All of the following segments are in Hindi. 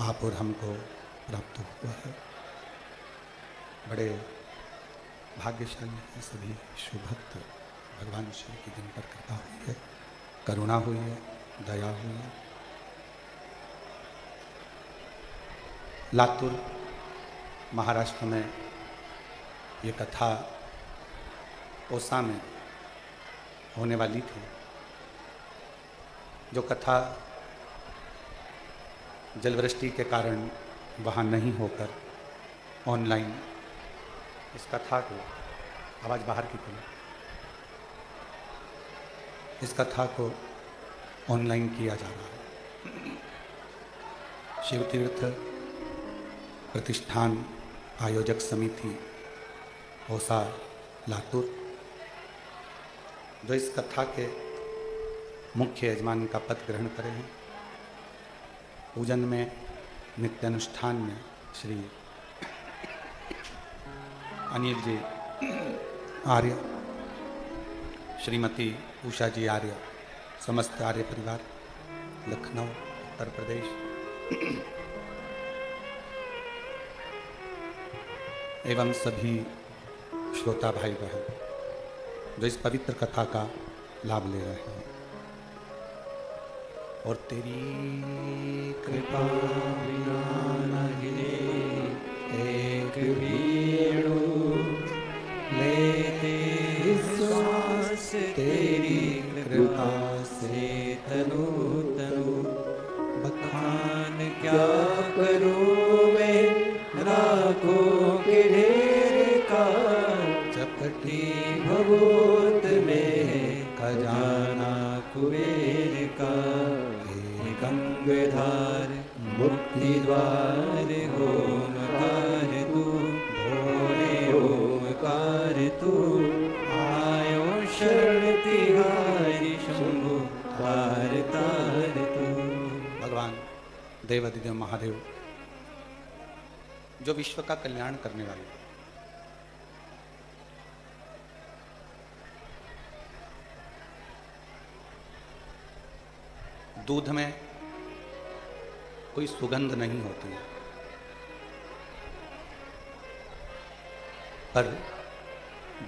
आप और हमको प्राप्त हुआ है। बड़े भाग्यशाली हैं सभी शुभभक्त। भगवान शिव की जिन पर कृपा हुई है, करुणा हुई है, दया हुई है। लातूर महाराष्ट्र में ये कथा ओसा में होने वाली थी। जो कथा जलवृष्टि के कारण वहाँ नहीं होकर ऑनलाइन इस कथा को, आवाज़ बाहर की थी, इस कथा को ऑनलाइन किया जा रहा है। शिवतीर्थ प्रतिष्ठान आयोजक समिति ओसा लातूर, जो इस कथा के मुख्य यजमान का पद ग्रहण करे हैं। पूजन में, नित्यानुष्ठान में श्री अनिल जी आर्य, श्रीमती उषा जी आर्य, समस्त आर्य परिवार, लखनऊ उत्तर प्रदेश, एवं सभी श्रोता भाई बहन जो इस पवित्र कथा का लाभ ले रहे हैं। और तेरी कृपा बिना नहीं एक वेणु लेते श्वास, तेरी कृपा से तनु तनु बखान क्या करूं मैं राखों के ढेर का, चपटी भगवत में खजाना कुबेर का, हे गंगाधार मुक्ति द्वार ओमकार तू, भोले ओमकार तू, आयो शरण तिहारी शंभु तार तार तू। भगवान देवाधिदेव महादेव जो विश्व का कल्याण करने वाले, दूध में कोई सुगंध नहीं होती है, पर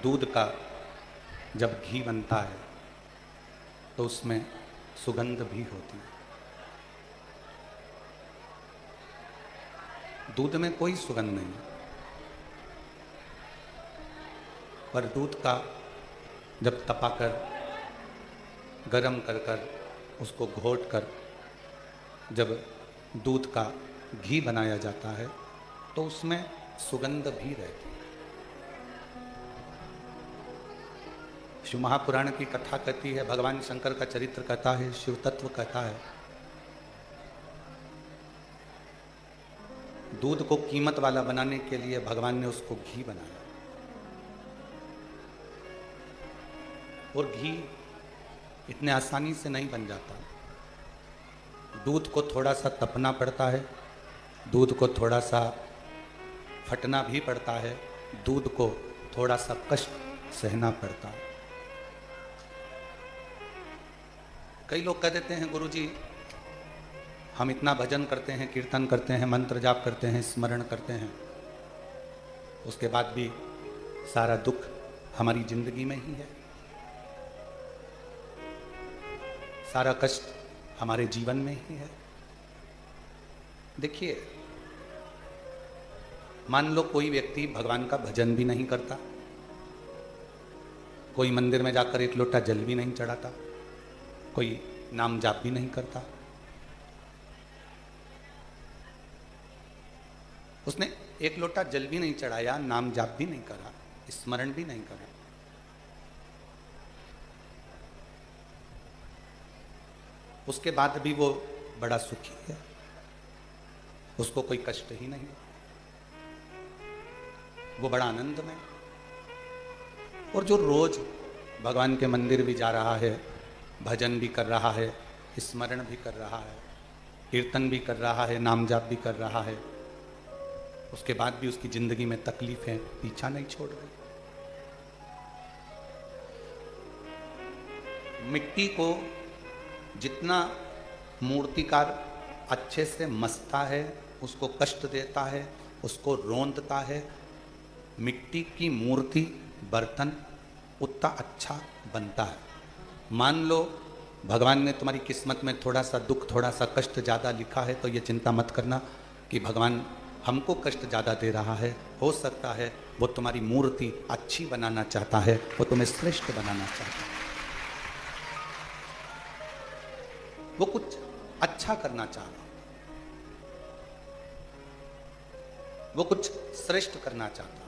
दूध का जब घी बनता है तो उसमें सुगंध भी होती है। दूध में कोई सुगंध नहीं, पर दूध का जब तपाकर गरम कर कर उसको घोट कर जब दूध का घी बनाया जाता है तो उसमें सुगंध भी रहती है। शिव महापुराण की कथा कहती है, भगवान शंकर का चरित्र कथा है, शिव तत्व कथा है। दूध को कीमत वाला बनाने के लिए भगवान ने उसको घी बनाया, और घी इतने आसानी से नहीं बन जाता। दूध को थोड़ा सा तपना पड़ता है, दूध को थोड़ा सा फटना भी पड़ता है, दूध को थोड़ा सा कष्ट सहना पड़ता है। कई लोग कह देते हैं, गुरुजी हम इतना भजन करते हैं, कीर्तन करते हैं, मंत्र जाप करते हैं, स्मरण करते हैं, उसके बाद भी सारा दुख हमारी जिंदगी में ही है, सारा कष्ट हमारे जीवन में ही है। देखिए, मान लो कोई व्यक्ति भगवान का भजन भी नहीं करता, कोई मंदिर में जाकर एक लोटा जल भी नहीं चढ़ाता, कोई नाम जाप भी नहीं करता, उसने एक लोटा जल भी नहीं चढ़ाया, नाम जाप भी नहीं करा, स्मरण भी नहीं करा, उसके बाद भी वो बड़ा सुखी है, उसको कोई कष्ट ही नहीं, वो बड़ा आनंद में। और जो रोज भगवान के मंदिर भी जा रहा है, भजन भी कर रहा है, स्मरण भी कर रहा है, कीर्तन भी कर रहा है, नाम जाप भी कर रहा है, उसके बाद भी उसकी जिंदगी में तकलीफें पीछा नहीं छोड़ रही। मिट्टी को जितना मूर्तिकार अच्छे से मसता है, उसको कष्ट देता है, उसको रोंदता है, मिट्टी की मूर्ति बर्तन उतना अच्छा बनता है। मान लो भगवान ने तुम्हारी किस्मत में थोड़ा सा दुख, थोड़ा सा कष्ट ज़्यादा लिखा है, तो ये चिंता मत करना कि भगवान हमको कष्ट ज़्यादा दे रहा है। हो सकता है वो तुम्हारी मूर्ति अच्छी बनाना चाहता है, वो तुम्हें श्रेष्ठ बनाना चाहता है, वो कुछ अच्छा करना चाह रहा है, वो कुछ श्रेष्ठ करना चाहता है।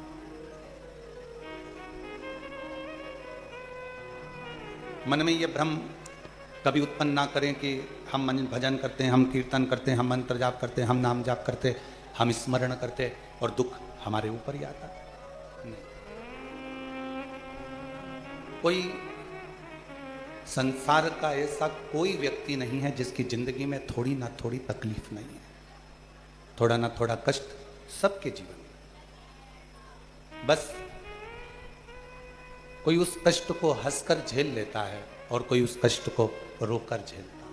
मन में ये भ्रम कभी उत्पन्न ना करें कि हम भजन करते हैं, हम कीर्तन करते हैं, हम मंत्र जाप करते हैं, हम नाम जाप करते हैं, हम स्मरण करते हैं और दुख हमारे ऊपर ही आता है। नहीं। कोई संसार का ऐसा कोई व्यक्ति नहीं है जिसकी जिंदगी में थोड़ी ना थोड़ी तकलीफ नहीं है, थोड़ा ना थोड़ा कष्ट सबके जीवन में। बस कोई उस कष्ट को हंसकर झेल लेता है और कोई उस कष्ट को रोकर झेलता है।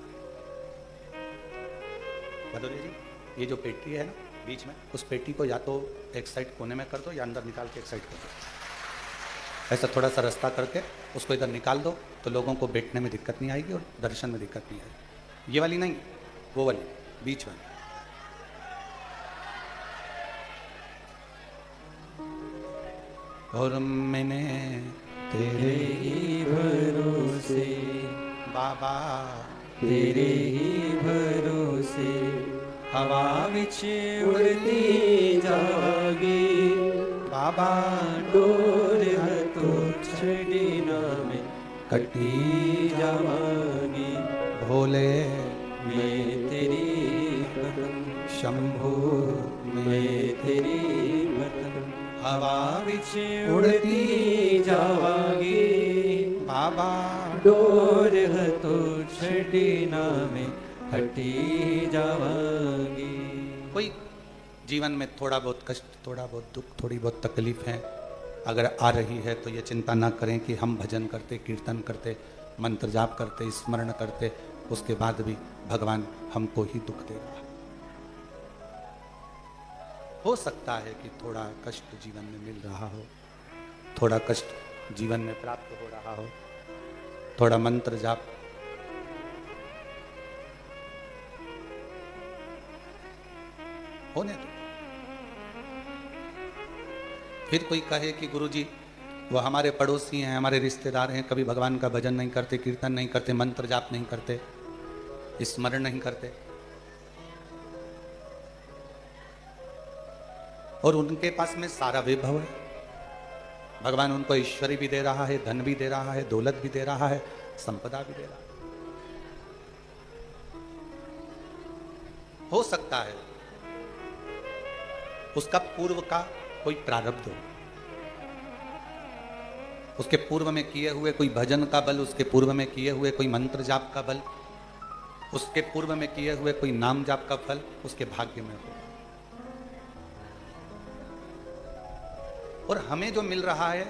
भदौरिया जी, ये जो पेटी है ना बीच में, उस पेटी को या तो एक साइड कोने में कर दो या अंदर निकाल के एक साइड कर दो। ऐसा थोड़ा सा रास्ता करके उसको इधर निकाल दो तो लोगों को बैठने में दिक्कत नहीं आएगी और दर्शन में दिक्कत नहीं आएगी। ये वाली नहीं, वो वाली बीच में। और मैंने तेरे ही भरोसे बाबा, तेरे ही भरोसे हवा विच उड़ती जागी बाबा डोर तो छड़ी ना में कटी जावागी। भोले मैं तेरी पतंग शंभु मैं तेरी पतंग हवा विच उड़ती जावागी बाबा डोर तो छड़ी ना में हटी जावागी। कोई जीवन में थोड़ा बहुत कष्ट, थोड़ा बहुत दुख, थोड़ी बहुत तकलीफ है अगर आ रही है तो ये चिंता ना करें कि हम भजन करते, कीर्तन करते, मंत्र जाप करते, स्मरण करते, उसके बाद भी भगवान हमको ही दुख दे रहा है। हो सकता है कि थोड़ा कष्ट जीवन में मिल रहा हो, थोड़ा कष्ट जीवन में प्राप्त हो रहा हो, थोड़ा मंत्र जाप होने दो। फिर कोई कहे कि गुरुजी वो हमारे पड़ोसी हैं, हमारे रिश्तेदार हैं, कभी भगवान का भजन नहीं करते, कीर्तन नहीं करते, मंत्र जाप नहीं करते, स्मरण नहीं करते, और उनके पास में सारा वैभव है, भगवान उनको ऐश्वर्य भी दे रहा है, धन भी दे रहा है, दौलत भी दे रहा है, संपदा भी दे रहा है। हो सकता है उसका पूर्व का कोई प्रारब्ध हो, उसके पूर्व में किए हुए कोई भजन का बल, उसके पूर्व में किए हुए कोई मंत्र जाप का बल, उसके पूर्व में किए हुए कोई नाम जाप का फल उसके भाग्य में हो। और हमें जो मिल रहा है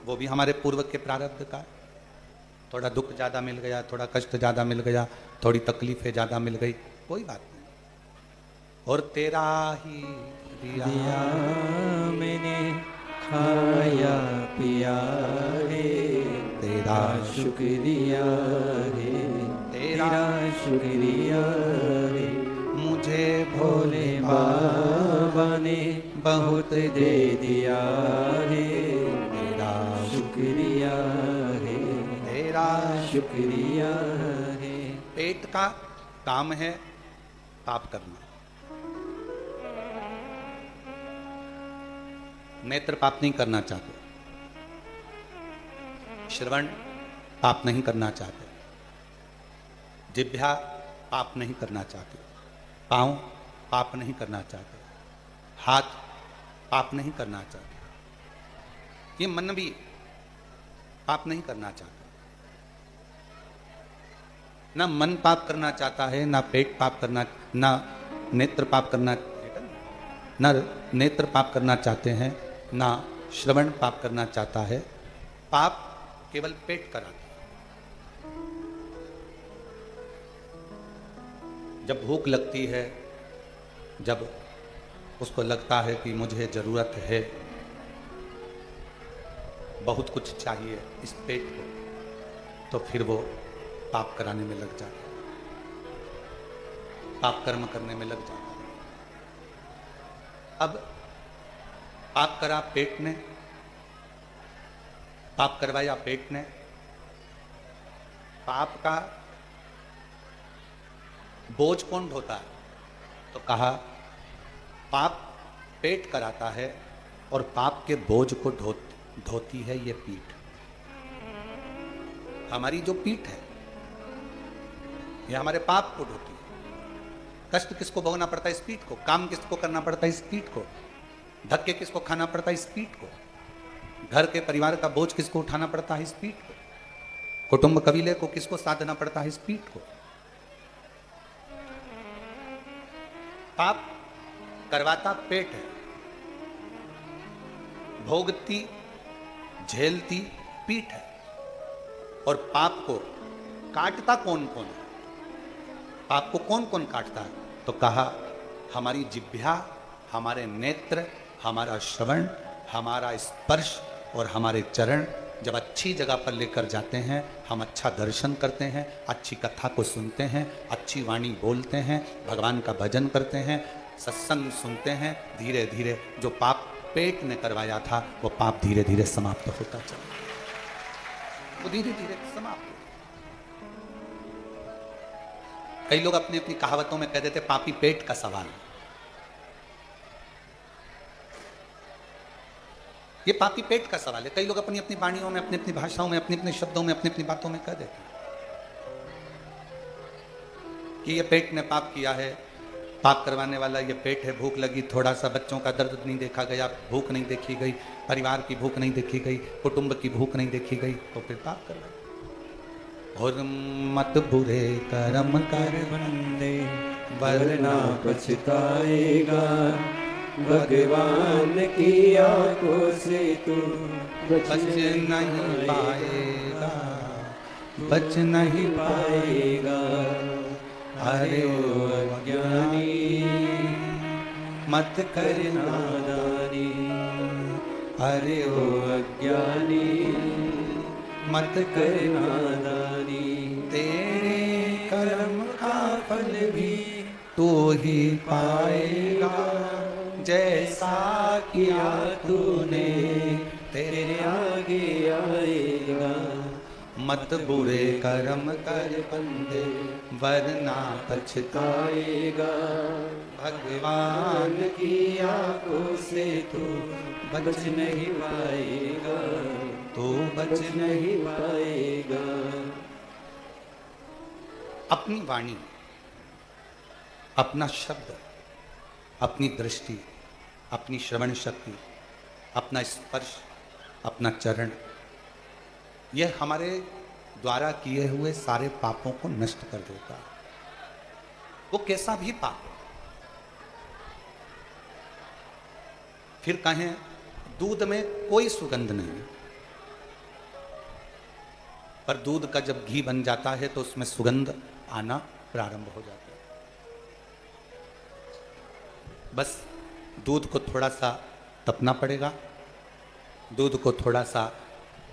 वो भी हमारे पूर्व के प्रारब्ध का है। थोड़ा दुख ज्यादा मिल गया, थोड़ा कष्ट ज्यादा मिल गया, थोड़ी तकलीफें ज्यादा मिल गई, कोई बात नहीं। और तेरा ही दिया मैंने खाया पिया है, तेरा शुक्रिया है, तेरा शुक्रिया है। मुझे भोले बाबा ने बहुत दे दिया है, तेरा शुक्रिया है, तेरा शुक्रिया है। पेट का काम है पाप करना, नेत्र पाप नहीं करना चाहते, श्रवण पाप नहीं करना चाहते, जिह्वा पाप नहीं करना चाहते, पांव पाप नहीं करना चाहते, हाथ पाप नहीं करना चाहते, ये मन भी पाप नहीं करना चाहता। ना मन पाप करना चाहता है, ना पेट पाप करना, ना नेत्र पाप करना, ना नेत्र पाप करना चाहते हैं, ना श्रवण पाप करना चाहता है। पाप केवल पेट कराता है। जब भूख लगती है, जब उसको लगता है कि मुझे ज़रूरत है, बहुत कुछ चाहिए इस पेट को, तो फिर वो पाप कराने में लग जाता है, पाप कर्म करने में लग जाता है। अब पाप करा पेट ने, पाप करवाया पेट ने, पाप का बोझ कौन ढोता है? तो कहा पाप पेट कराता है और पाप के बोझ को ढोती है ये पीठ। हमारी जो पीठ है ये हमारे पाप को ढोती है। कष्ट किसको भोगना पड़ता है? इस पीठ को। काम किसको करना पड़ता है? इस पीठ को। धक्के किसको खाना पड़ता है? इस पीठ को। घर के परिवार का बोझ किसको उठाना पड़ता है? इस पीठ को। कुटुंब कबीले को किसको साधना पड़ता है? इस पीठ को। पाप करवाता पेट है, भोगती झेलती पीठ है, और पाप को काटता कौन कौन है? पाप को कौन कौन काटता है? तो कहा हमारी जिह्वा, हमारे नेत्र, हमारा श्रवण, हमारा स्पर्श और हमारे चरण जब अच्छी जगह पर लेकर जाते हैं, हम अच्छा दर्शन करते हैं, अच्छी कथा को सुनते हैं, अच्छी वाणी बोलते हैं, भगवान का भजन करते हैं, सत्संग सुनते हैं, धीरे धीरे जो पाप पेट ने करवाया था वो पाप धीरे धीरे समाप्त होता चला, वो धीरे धीरे समाप्त हो। कई लोग अपनी अपनी कहावतों में कह देते पापी पेट का सवाल। ये पापी पेट का सवाल है। कई लोग अपनी अपनी वाणियों में, अपनी अपनी भाषाओं में, अपने अपने शब्दों में, अपनी अपनी बातों में कह देते हैं कि ये पेट ने पाप किया है, पाप करवाने वाला ये पेट है। भूख लगी थोड़ा सा, बच्चों का दर्द नहीं देखा गया, भूख नहीं देखी गई, परिवार की भूख नहीं देखी गई, कुटुंब की भूख नहीं देखी गई, तो फिर पाप करवाया। और मत बुरे कर्म कर बंदे वरना पछताएगा, भगवान की आंखों से तू बच नहीं पाएगा, बच नहीं पाएगा। अरे ओ अज्ञानी मत कर नादानी, अरे ओ अज्ञानी मत कर नादानी। तेरे कर्म का फल भी तू ही पाएगा, जैसा किया तूने तेरे आगे आएगा। मत बुरे कर्म कर बंदे वरना पछताएगा, भगवान की आंखों से तू बच नहीं पाएगा, तू बच नहीं पाएगा। अपनी वाणी, अपना शब्द, अपनी दृष्टि, अपनी श्रवण शक्ति, अपना स्पर्श, अपना चरण, यह हमारे द्वारा किए हुए सारे पापों को नष्ट कर देता है। वो कैसा भी पाप हो। फिर कहें दूध में कोई सुगंध नहीं, पर दूध का जब घी बन जाता है तो उसमें सुगंध आना प्रारंभ हो जाता है। बस दूध को थोड़ा सा तपना पड़ेगा, दूध को थोड़ा सा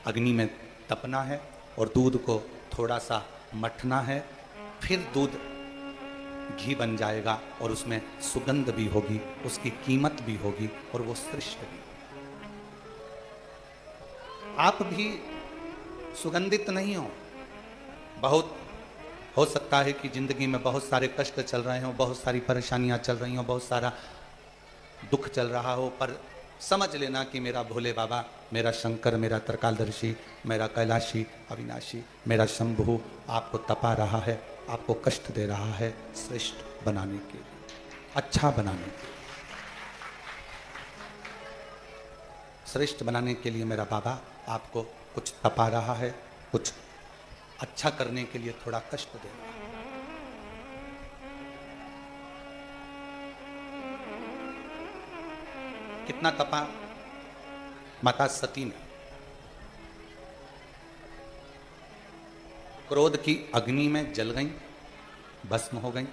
अग्नि में तपना है और दूध को थोड़ा सा मठना है, फिर दूध घी बन जाएगा और उसमें सुगंध भी होगी, उसकी कीमत भी होगी और वो श्रेष्ठ भी। आप भी सुगंधित नहीं हो। बहुत हो सकता है कि जिंदगी में बहुत सारे कष्ट चल रहे हों, बहुत सारी परेशानियां चल रही हों, बहुत सारा दुख चल रहा हो, पर समझ लेना कि मेरा भोले बाबा, मेरा शंकर, मेरा त्रिकालदर्शी, मेरा कैलाशी, अविनाशी, मेरा शंभु आपको तपा रहा है, आपको कष्ट दे रहा है श्रेष्ठ बनाने के लिए, अच्छा बनाने के लिए। श्रेष्ठ बनाने के लिए मेरा बाबा आपको कुछ तपा रहा है, कुछ अच्छा करने के लिए थोड़ा कष्ट दे रहा है। कितना तपा माता सती ने। क्रोध की अग्नि में जल गई, भस्म हो गई,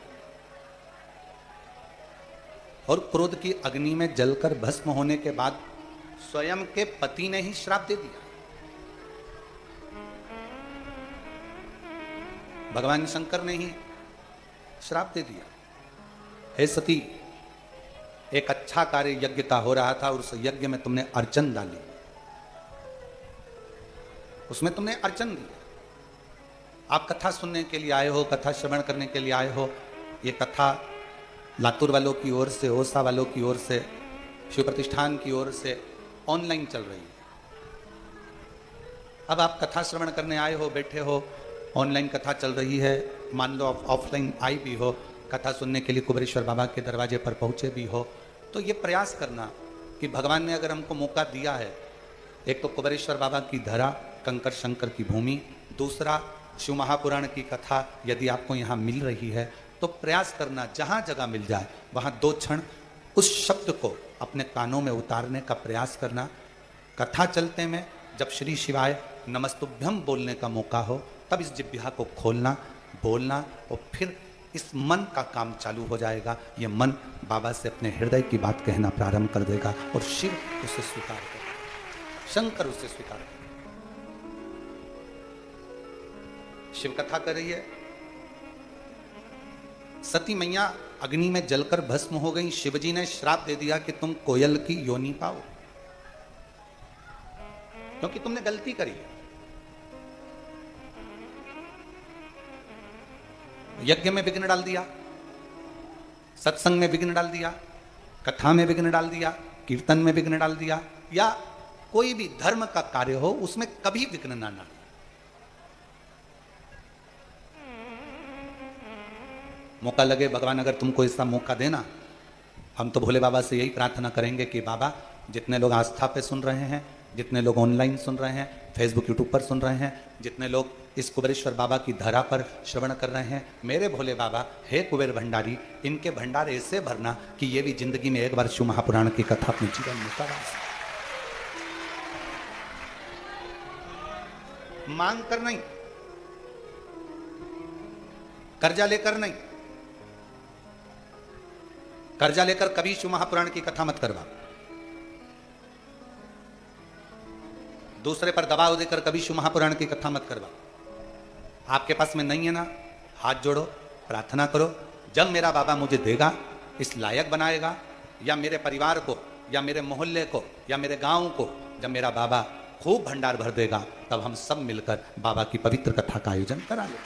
और क्रोध की अग्नि में जलकर भस्म होने के बाद स्वयं के पति ने ही श्राप दे दिया। भगवान शंकर ने ही श्राप दे दिया। हे सती, एक अच्छा कार्य यज्ञ का हो रहा था और उस यज्ञ में तुमने अर्चन डाली, उसमें तुमने अर्चन दी। आप कथा सुनने के लिए आए हो, कथा श्रवण करने के लिए आए हो। ये कथा लातूर वालों की ओर से, ओसा वालों की ओर से, शिव प्रतिष्ठान की ओर से ऑनलाइन चल रही है। अब आप कथा श्रवण करने आए हो, बैठे हो, ऑनलाइन कथा चल रही है, मान लो आप ऑफलाइन आई भी हो, कथा सुनने के लिए कुबेरेश्वर बाबा के दरवाजे पर पहुंचे भी हो, तो ये प्रयास करना कि भगवान ने अगर हमको मौका दिया है, एक तो कुबेरेश्वर बाबा की धरा, कंकर शंकर की भूमि, दूसरा शिव महापुराण की कथा यदि आपको यहाँ मिल रही है तो प्रयास करना जहाँ जगह मिल जाए वहाँ 2 क्षण उस शब्द को अपने कानों में उतारने का प्रयास करना। कथा चलते में जब श्री शिवाय नमस्तुभ्यम बोलने का मौका हो तब इस जिह्वा को खोलना, बोलना, और फिर इस मन का काम चालू हो जाएगा। ये मन बाबा से अपने हृदय की बात कहना प्रारंभ कर देगा और शिव उसे स्वीकार करेगा, शंकर उसे स्वीकार करेगा। शिव कथा कर रही है, सती मैया अग्नि में जलकर भस्म हो गई। शिवजी ने श्राप दे दिया कि तुम कोयल की योनि पाओ, क्योंकि तुमने गलती करी। यज्ञ में विघ्न डाल दिया, सत्संग में विघ्न डाल दिया, कथा में विघ्न डाल दिया, कीर्तन में विघ्न डाल दिया, या कोई भी धर्म का कार्य हो उसमें कभी विघ्न ना डाल। मौका लगे, भगवान अगर तुमको ऐसा मौका देना, हम तो भोले बाबा से यही प्रार्थना करेंगे कि बाबा जितने लोग आस्था पे सुन रहे हैं, जितने लोग ऑनलाइन सुन रहे हैं, फेसबुक यूट्यूब पर सुन रहे हैं, जितने लोग इस कुबेरेश्वर बाबा की धरा पर श्रवण कर रहे हैं, मेरे भोले बाबा, हे कुबेर भंडारी, इनके भंडार ऐसे भरना कि ये भी जिंदगी में एक बार शिव महापुराण की कथा अपने जीवन में करा। मांग कर नहीं, कर्जा लेकर नहीं, कर्जा लेकर कभी शिव महापुराण की कथा मत करवा, दूसरे पर दबाव देकर कभी शिव महापुराण की कथा मत करवा। आपके पास में नहीं है ना, हाथ जोड़ो, प्रार्थना करो, जब मेरा बाबा मुझे देगा, इस लायक बनाएगा, या मेरे परिवार को, या मेरे मोहल्ले को, या मेरे गांव को, जब मेरा बाबा खूब भंडार भर देगा, तब हम सब मिलकर बाबा की पवित्र कथा का आयोजन करा ले।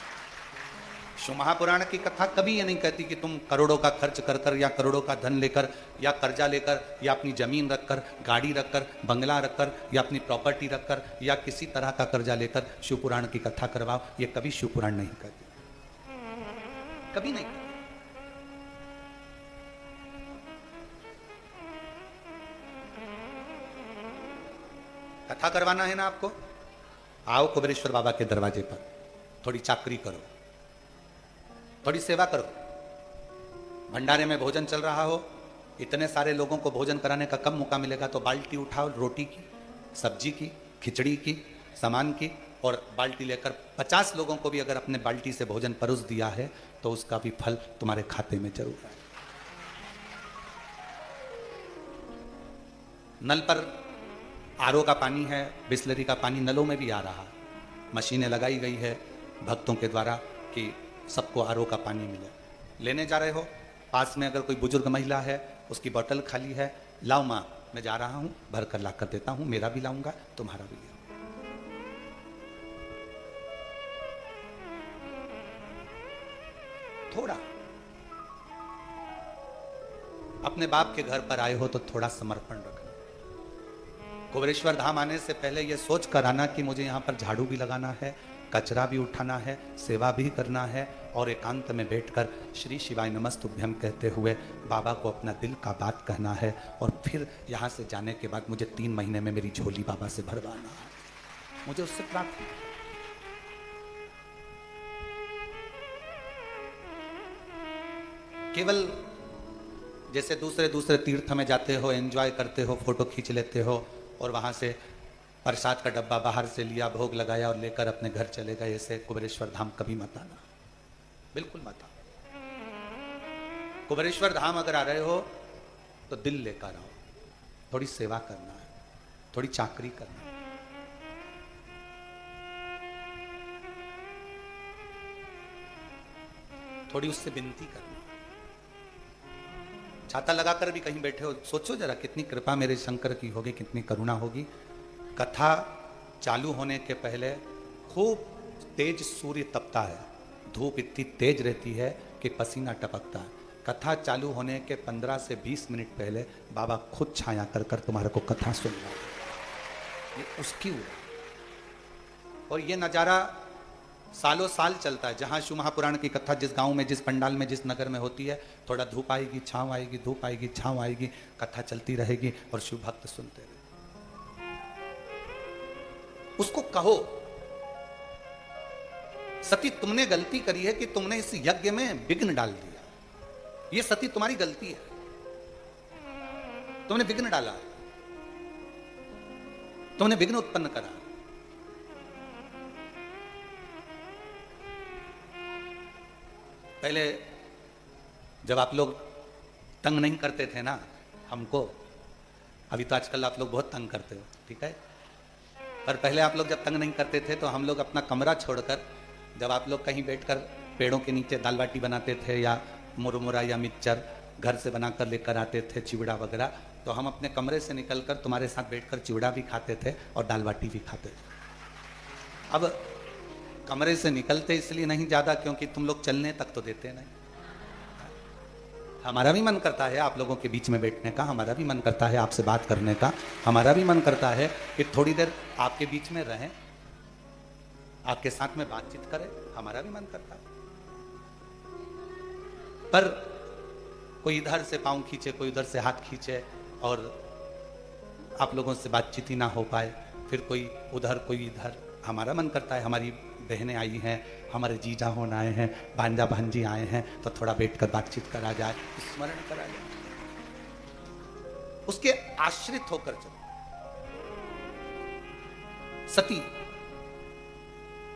शिव महापुराण की कथा कभी ये नहीं कहती कि तुम करोड़ों का खर्च कर कर, या करोड़ों का धन लेकर, या कर्जा लेकर, या अपनी जमीन रखकर, गाड़ी रखकर, बंगला रखकर, या अपनी प्रॉपर्टी रखकर, या किसी तरह का कर्जा लेकर शिव पुराण की कथा करवाओ। ये कभी शिव पुराण नहीं कहती, कभी नहीं। कथा करवाना है ना आपको, आओ कुबेरेश्वर बाबा के दरवाजे पर, थोड़ी चाकरी करो, थोड़ी सेवा करो। भंडारे में भोजन चल रहा हो, इतने सारे लोगों को भोजन कराने का कब मौका मिलेगा, तो बाल्टी उठाओ, रोटी की, सब्जी की, खिचड़ी की, सामान की, और बाल्टी लेकर 50 लोगों को भी अगर अपने बाल्टी से भोजन परोस दिया है तो उसका भी फल तुम्हारे खाते में जरूर आए। नल पर आरओ का पानी है, बिस्लरी का पानी नलों में भी आ रहा है, मशीनें लगाई गई है भक्तों के द्वारा कि सबको आरओ का पानी मिले। लेने जा रहे हो, पास में अगर कोई बुजुर्ग महिला है, उसकी बोतल खाली है, लाओ माँ, मैं जा रहा हूं, भर कर ला कर देता हूं, मेरा भी लाऊंगा, तुम्हारा भी लाऊंगा। थोड़ा अपने बाप के घर पर आए हो तो थोड़ा समर्पण रखना। कुबेरेश्वर धाम आने से पहले यह सोच कर आना कि मुझे यहाँ पर झाड़ू भी लगाना है, कचरा भी उठाना है, सेवा भी करना है, और एकांत में बैठकर श्री शिवाय नमस्तुभ्यम कहते हुए बाबा को अपना दिल का बात कहना है। और फिर यहाँ से जाने के बाद मुझे 3 महीने में मेरी झोली बाबा से भरवाना है, मुझे उससे प्रार्थना। केवल जैसे दूसरे तीर्थ में जाते हो, एंजॉय करते हो, फोटो खींच लेते हो, और वहां से प्रसाद का डब्बा बाहर से लिया, भोग लगाया और लेकर अपने घर चले गए, ऐसे कुबेरेश्वर धाम कभी मत आना, बिल्कुल मत आना। कुबेरेश्वर धाम अगर आ रहे हो तो दिल लेकर आओ, थोड़ी सेवा करना है, थोड़ी चाकरी करना है। थोड़ी उससे विनती करना। छाता लगाकर भी कहीं बैठे हो, सोचो जरा कितनी कृपा मेरे शंकर की होगी, कितनी करुणा होगी। कथा चालू होने के पहले खूब तेज सूर्य तपता है, धूप इतनी तेज रहती है कि पसीना टपकता है। कथा चालू होने के 15 से 20 मिनट पहले बाबा खुद छाया कर कर तुम्हारे को कथा सुनना, ये उसकी और ये नज़ारा सालों साल चलता है। जहाँ शिव महापुराण की कथा जिस गांव में, जिस पंडाल में, जिस नगर में होती है, थोड़ा धूप आएगी, छाँव आएगी, धूप आएगी, छाँव आएगी, कथा चलती रहेगी और शिव भक्त सुनते रहे। उसको कहो, सती तुमने गलती करी है कि तुमने इस यज्ञ में विघ्न डाल दिया, ये सती तुम्हारी गलती है, तुमने विघ्न डाला, तुमने विघ्न उत्पन्न करा। पहले जब आप लोग तंग नहीं करते थे ना हमको, अभी तो आजकल आप लोग बहुत तंग करते हो, ठीक है, पर पहले आप लोग जब तंग नहीं करते थे तो हम लोग अपना कमरा छोड़कर, जब आप लोग कहीं बैठकर पेड़ों के नीचे दाल बाटी बनाते थे या मुरमुरा या मिक्सचर घर से बनाकर लेकर आते थे, चिवड़ा वगैरह, तो हम अपने कमरे से निकलकर तुम्हारे साथ बैठकर चिवड़ा भी खाते थे और दाल बाटी भी खाते थे। अब कमरे से निकलते इसलिए नहीं ज़्यादा क्योंकि तुम लोग चलने तक तो देते नहीं। हमारा भी मन करता है आप लोगों के बीच में बैठने का, हमारा भी मन करता है आपसे बात करने का, हमारा भी मन करता है कि थोड़ी देर आपके बीच में रहें, आपके साथ में बातचीत करें, हमारा भी मन करता है। पर कोई इधर से पाँव खींचे, कोई उधर से हाथ खींचे और आप लोगों से बातचीत ही ना हो पाए, फिर कोई उधर कोई इधर। हमारा मन करता है हमारी बहनें आई हैं, हमारे जीजा होने आए हैं, भांजा भांजी आए हैं, तो थोड़ा बैठकर बातचीत करा जाए, स्मरण करा जाए, उसके आश्रित होकर चलो। सती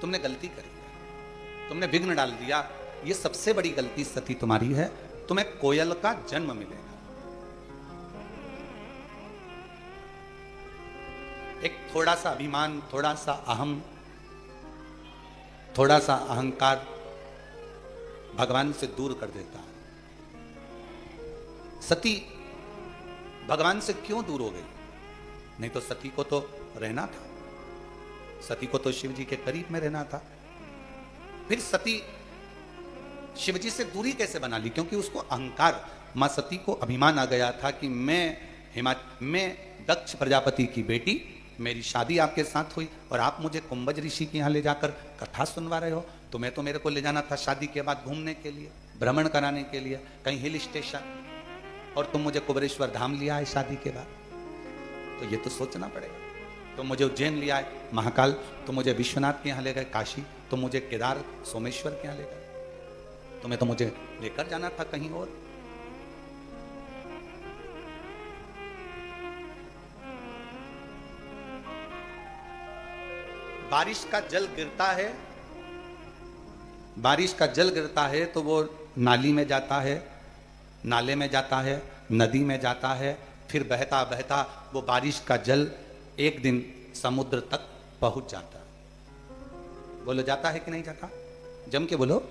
तुमने गलती करी है, तुमने विघ्न डाल दिया, ये सबसे बड़ी गलती सती तुम्हारी है। तुम्हें कोयल का जन्म मिलेगा। एक थोड़ा सा अभिमान, थोड़ा सा अहम, थोड़ा सा अहंकार भगवान से दूर कर देता है। सती भगवान से क्यों दूर हो गई? नहीं तो सती को तो रहना था, सती को तो शिव जी के करीब में रहना था। फिर सती शिव जी से दूरी कैसे बना ली? क्योंकि उसको अहंकार, मां सती को अभिमान आ गया था कि मैं दक्ष प्रजापति की बेटी, मेरी शादी आपके साथ हुई और आप मुझे कुंभज ऋषि के यहाँ ले जाकर कथा सुनवा रहे हो। तुम्हें तो मेरे को ले जाना था शादी के बाद घूमने के लिए, भ्रमण कराने के लिए, कहीं हिल स्टेशन, और तुम मुझे कुबेरेश्वर धाम लिया है शादी के बाद। तो ये तो सोचना पड़ेगा। तुम मुझे उज्जैन लिया है, महाकाल, तुम मुझे विश्वनाथ के यहाँ ले गए, काशी, तुम मुझे केदार सोमेश्वर के यहाँ ले गए, तुम्हें तो मुझे लेकर जाना था कहीं और। बारिश का जल गिरता है, बारिश का जल गिरता है तो वो नाली में जाता है, नाले में जाता है, नदी में जाता है, फिर बहता बहता वो बारिश का जल एक दिन समुद्र तक पहुंच जाता है। बोलो जाता है कि नहीं जाता? जम के बोलो।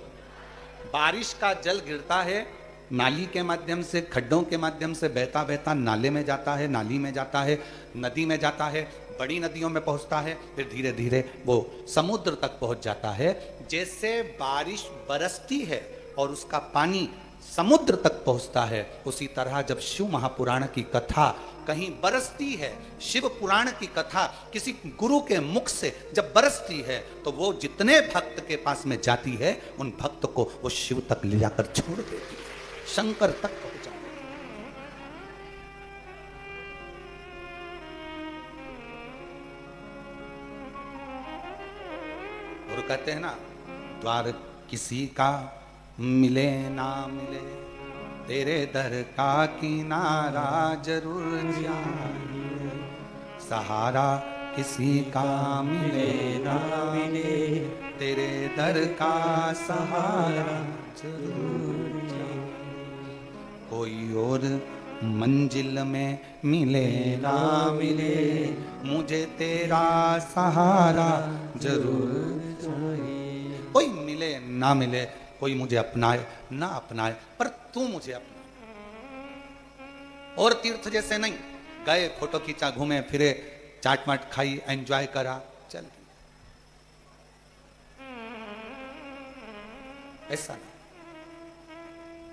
बारिश का जल गिरता है, नाली के माध्यम से, खड्डों के माध्यम से बहता बहता नाले में जाता है, नाली में जाता है, नदी में जाता है, बड़ी नदियों में पहुंचता है, फिर धीरे धीरे वो समुद्र तक पहुंच जाता है। जैसे बारिश बरसती है और उसका पानी समुद्र तक पहुंचता है, उसी तरह जब शिव महापुराण की कथा कहीं बरसती है, शिव पुराण की कथा किसी गुरु के मुख से जब बरसती है, तो वो जितने भक्त के पास में जाती है, उन भक्त को वो शिव तक ले जाकर छोड़ देती है, शंकर तक पहुंचा। और कहते हैं ना, द्वार किसी का मिले ना मिले, तेरे दर का किनारा जरूर जाए, सहारा किसी का मिले ना मिले, तेरे दर का सहारा जरूर जाए। कोई और मंजिल में मिले ना मिले मुझे तेरा सहारा जरूर चाहिए। कोई मिले ना मिले, कोई मुझे अपनाए ना अपनाए, पर तू मुझे अपना। और तीर्थ जैसे नहीं गए, फोटो खींचा, घूमे फिरे, चाट माट खाई, एंजॉय करा, चल ऐसा नहीं।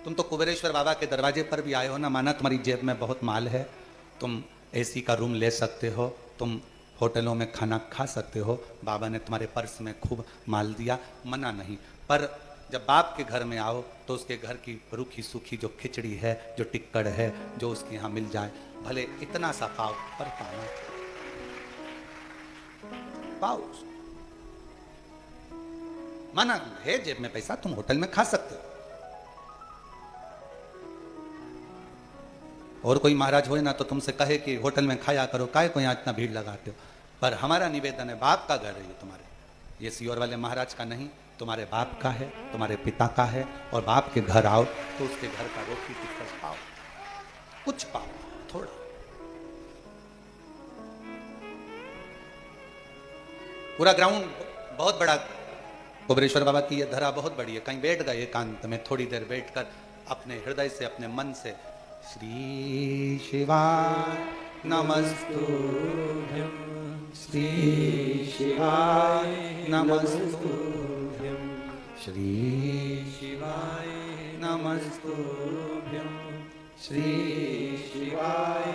तुम तो कुबेरेश्वर बाबा के दरवाजे पर भी आए हो ना, माना तुम्हारी जेब में बहुत माल है, तुम एसी का रूम ले सकते हो, तुम होटलों में खाना खा सकते हो, बाबा ने तुम्हारे पर्स में खूब माल दिया, मना नहीं। पर जब बाप के घर में आओ तो उसके घर की रूखी सूखी जो खिचड़ी है, जो टिक्कड़ है, जो उसके यहाँ मिल जाए, भले इतना सा पाओ, पर पाना पाओ। मना है, जेब में पैसा, तुम होटल में खा सकते हो। और कोई महाराज होए ना तो तुमसे कहे कि होटल में खाया करो, काहे को यहाँ इतना भीड़ लगाते हो। पर हमारा निवेदन है, बाप का घर है ये तुम्हारे, ये सियोर वाले महाराज का नहीं, तुम्हारे बाप का है, तुम्हारे पिता का है। और बाप के घर आओ तो उसके घर का रोटी टिक्कर पाओ, कुछ पाओ, थोड़ा। पूरा ग्राउंड बहुत बड़ा, कुबेरेश्वर बाबा की ये धरा बहुत बड़ी है। कहीं बैठ गए एकांत में, थोड़ी देर बैठकर अपने हृदय से, अपने मन से श्री शिवाय नमस्तुभ्यं, श्री शिवाय नमस्तुभ्यं, श्री शिवाय नमस्तुभ्यं, श्री शिवाय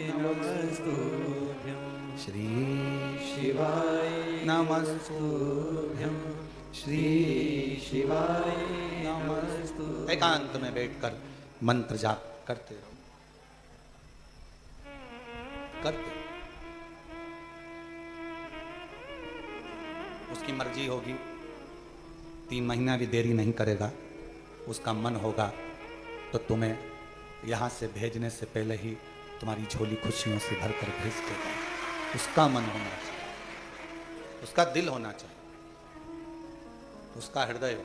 नमस्तुभ्यं, श्री शिवाय नमस्तुभ्यं, श्री शिवाय नमस्तुभ्यं। एकांत में बैठकर मंत्र जाप करते रहो, करते। उसकी मर्जी होगी, 3 महीना भी देरी नहीं करेगा, उसका मन होगा तो तुम्हें यहाँ से भेजने से पहले ही तुम्हारी झोली खुशियों से भर कर भेज देगा। उसका मन होना चाहिए, उसका दिल होना चाहिए, उसका हृदय हो।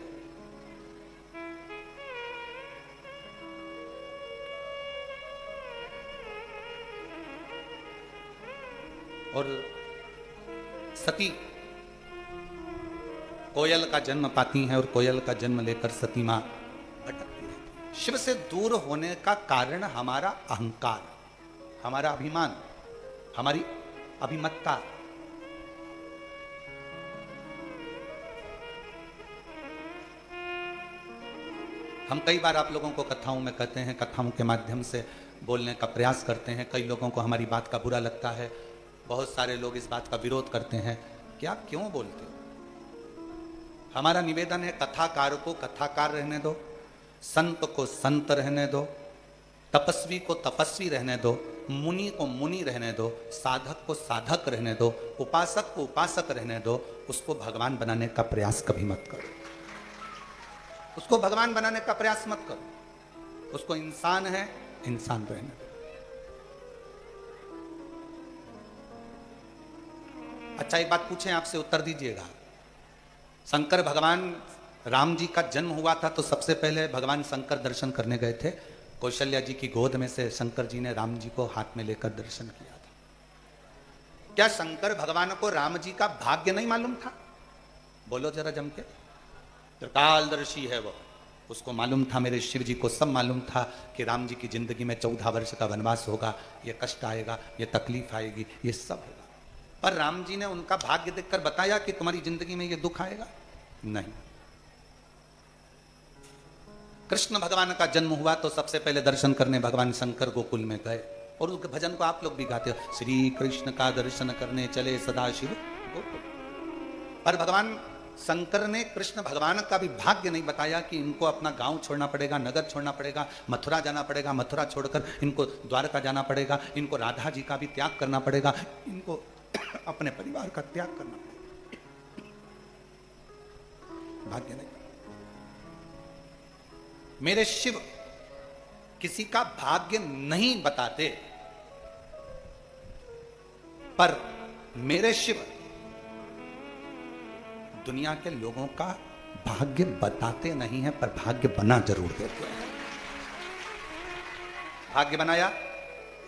और सती कोयल का जन्म पाती हैं और कोयल का जन्म लेकर सती मां भटकती रहती। शिव से दूर होने का कारण हमारा अहंकार, हमारा अभिमान, हमारी अभिमत्ता। हम कई बार आप लोगों को कथाओं में कहते हैं, कथाओं के माध्यम से बोलने का प्रयास करते हैं। कई लोगों को हमारी बात का बुरा लगता है, बहुत सारे लोग इस बात का विरोध करते हैं कि आप क्यों बोलते हो। हमारा निवेदन है, कथाकार को कथाकार रहने दो, संत को संत रहने दो, तपस्वी को तपस्वी रहने दो, मुनि को मुनि रहने दो, साधक को साधक रहने दो, उपासक को उपासक रहने दो। उसको भगवान बनाने का प्रयास कभी मत करो, उसको भगवान बनाने का प्रयास मत करो। उसको इंसान है, इंसान रहने दो। अच्छा, एक बात पूछें, आपसे उत्तर दीजिएगा। शंकर भगवान, राम जी का जन्म हुआ था तो सबसे पहले भगवान शंकर दर्शन करने गए थे। कौशल्या जी की गोद में से शंकर जी ने राम जी को हाथ में लेकर दर्शन किया था। क्या शंकर भगवान को राम जी का भाग्य नहीं मालूम था? बोलो जरा जम के। त्रिकालदर्शी है वो, उसको मालूम था, मेरे शिव जी को सब मालूम था कि राम जी की जिंदगी में 14 वर्ष का वनवास होगा, ये कष्ट आएगा, ये तकलीफ आएगी, ये सब होगा। पर राम जी ने उनका भाग्य देखकर बताया कि तुम्हारी जिंदगी में ये दुख आएगा? नहीं। कृष्ण भगवान का जन्म हुआ तो सबसे पहले दर्शन करने भगवान शंकर गोकुल में गए। और उस भजन को आप लोग भी गाते हो, श्री कृष्ण का दर्शन करने चले सदाशिव गोकुल। पर भगवान शंकर ने कृष्ण भगवान का भी भाग्य नहीं बताया कि इनको अपना गांव छोड़ना पड़ेगा, नगर छोड़ना पड़ेगा, मथुरा जाना पड़ेगा, मथुरा छोड़कर इनको द्वारका जाना पड़ेगा, इनको राधा जी का भी त्याग करना पड़ेगा, इनको अपने परिवार का त्याग करना पड़ेगा। भाग्य नहीं। मेरे शिव किसी का भाग्य नहीं बताते, पर मेरे शिव दुनिया के लोगों का भाग्य बताते नहीं हैं, पर भाग्य बना जरूर देते हैं। भाग्य बनाया,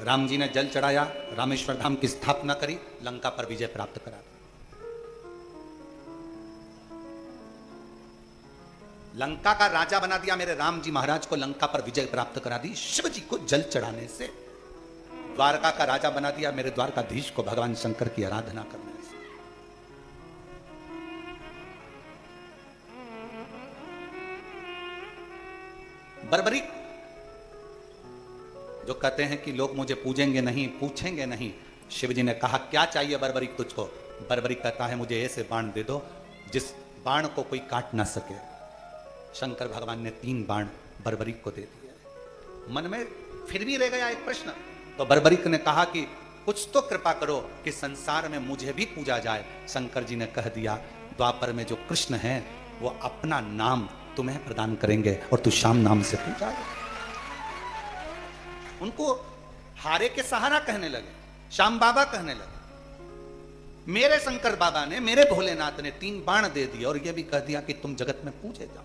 राम जी ने जल चढ़ाया, रामेश्वर धाम की स्थापना करी, लंका पर विजय प्राप्त करा। लंका का राजा बना दिया मेरे राम जी महाराज को, लंका पर विजय प्राप्त करा दी शिव जी को जल चढ़ाने से। द्वारका का राजा बना दिया मेरे द्वारकाधीश को भगवान शंकर की आराधना करने से। बर्बरीक जो कहते हैं कि लोग मुझे पूजेंगे नहीं, पूछेंगे नहीं, शिव जी ने कहा क्या चाहिए बर्बरीक तुझको? बर्बरीक कहता है मुझे ऐसे बाण दे दो जिस बाण को कोई काट ना सके। शंकर भगवान ने 3 बाण बर्बरीक को दे दिए। मन में फिर भी रह गया एक प्रश्न, तो बर्बरीक ने कहा कि कुछ तो कृपा करो कि संसार में मुझे भी पूजा जाए। शंकर जी ने कह दिया द्वापर में जो कृष्ण है वो अपना नाम तुम्हें प्रदान करेंगे और तू श्याम नाम से पूजा। उनको हारे के सहारा कहने लगे, श्याम बाबा कहने लगे। मेरे शंकर बाबा ने, मेरे भोलेनाथ ने 3 बाण दे दिए और यह भी कह दिया कि तुम जगत में पूजे जाओ।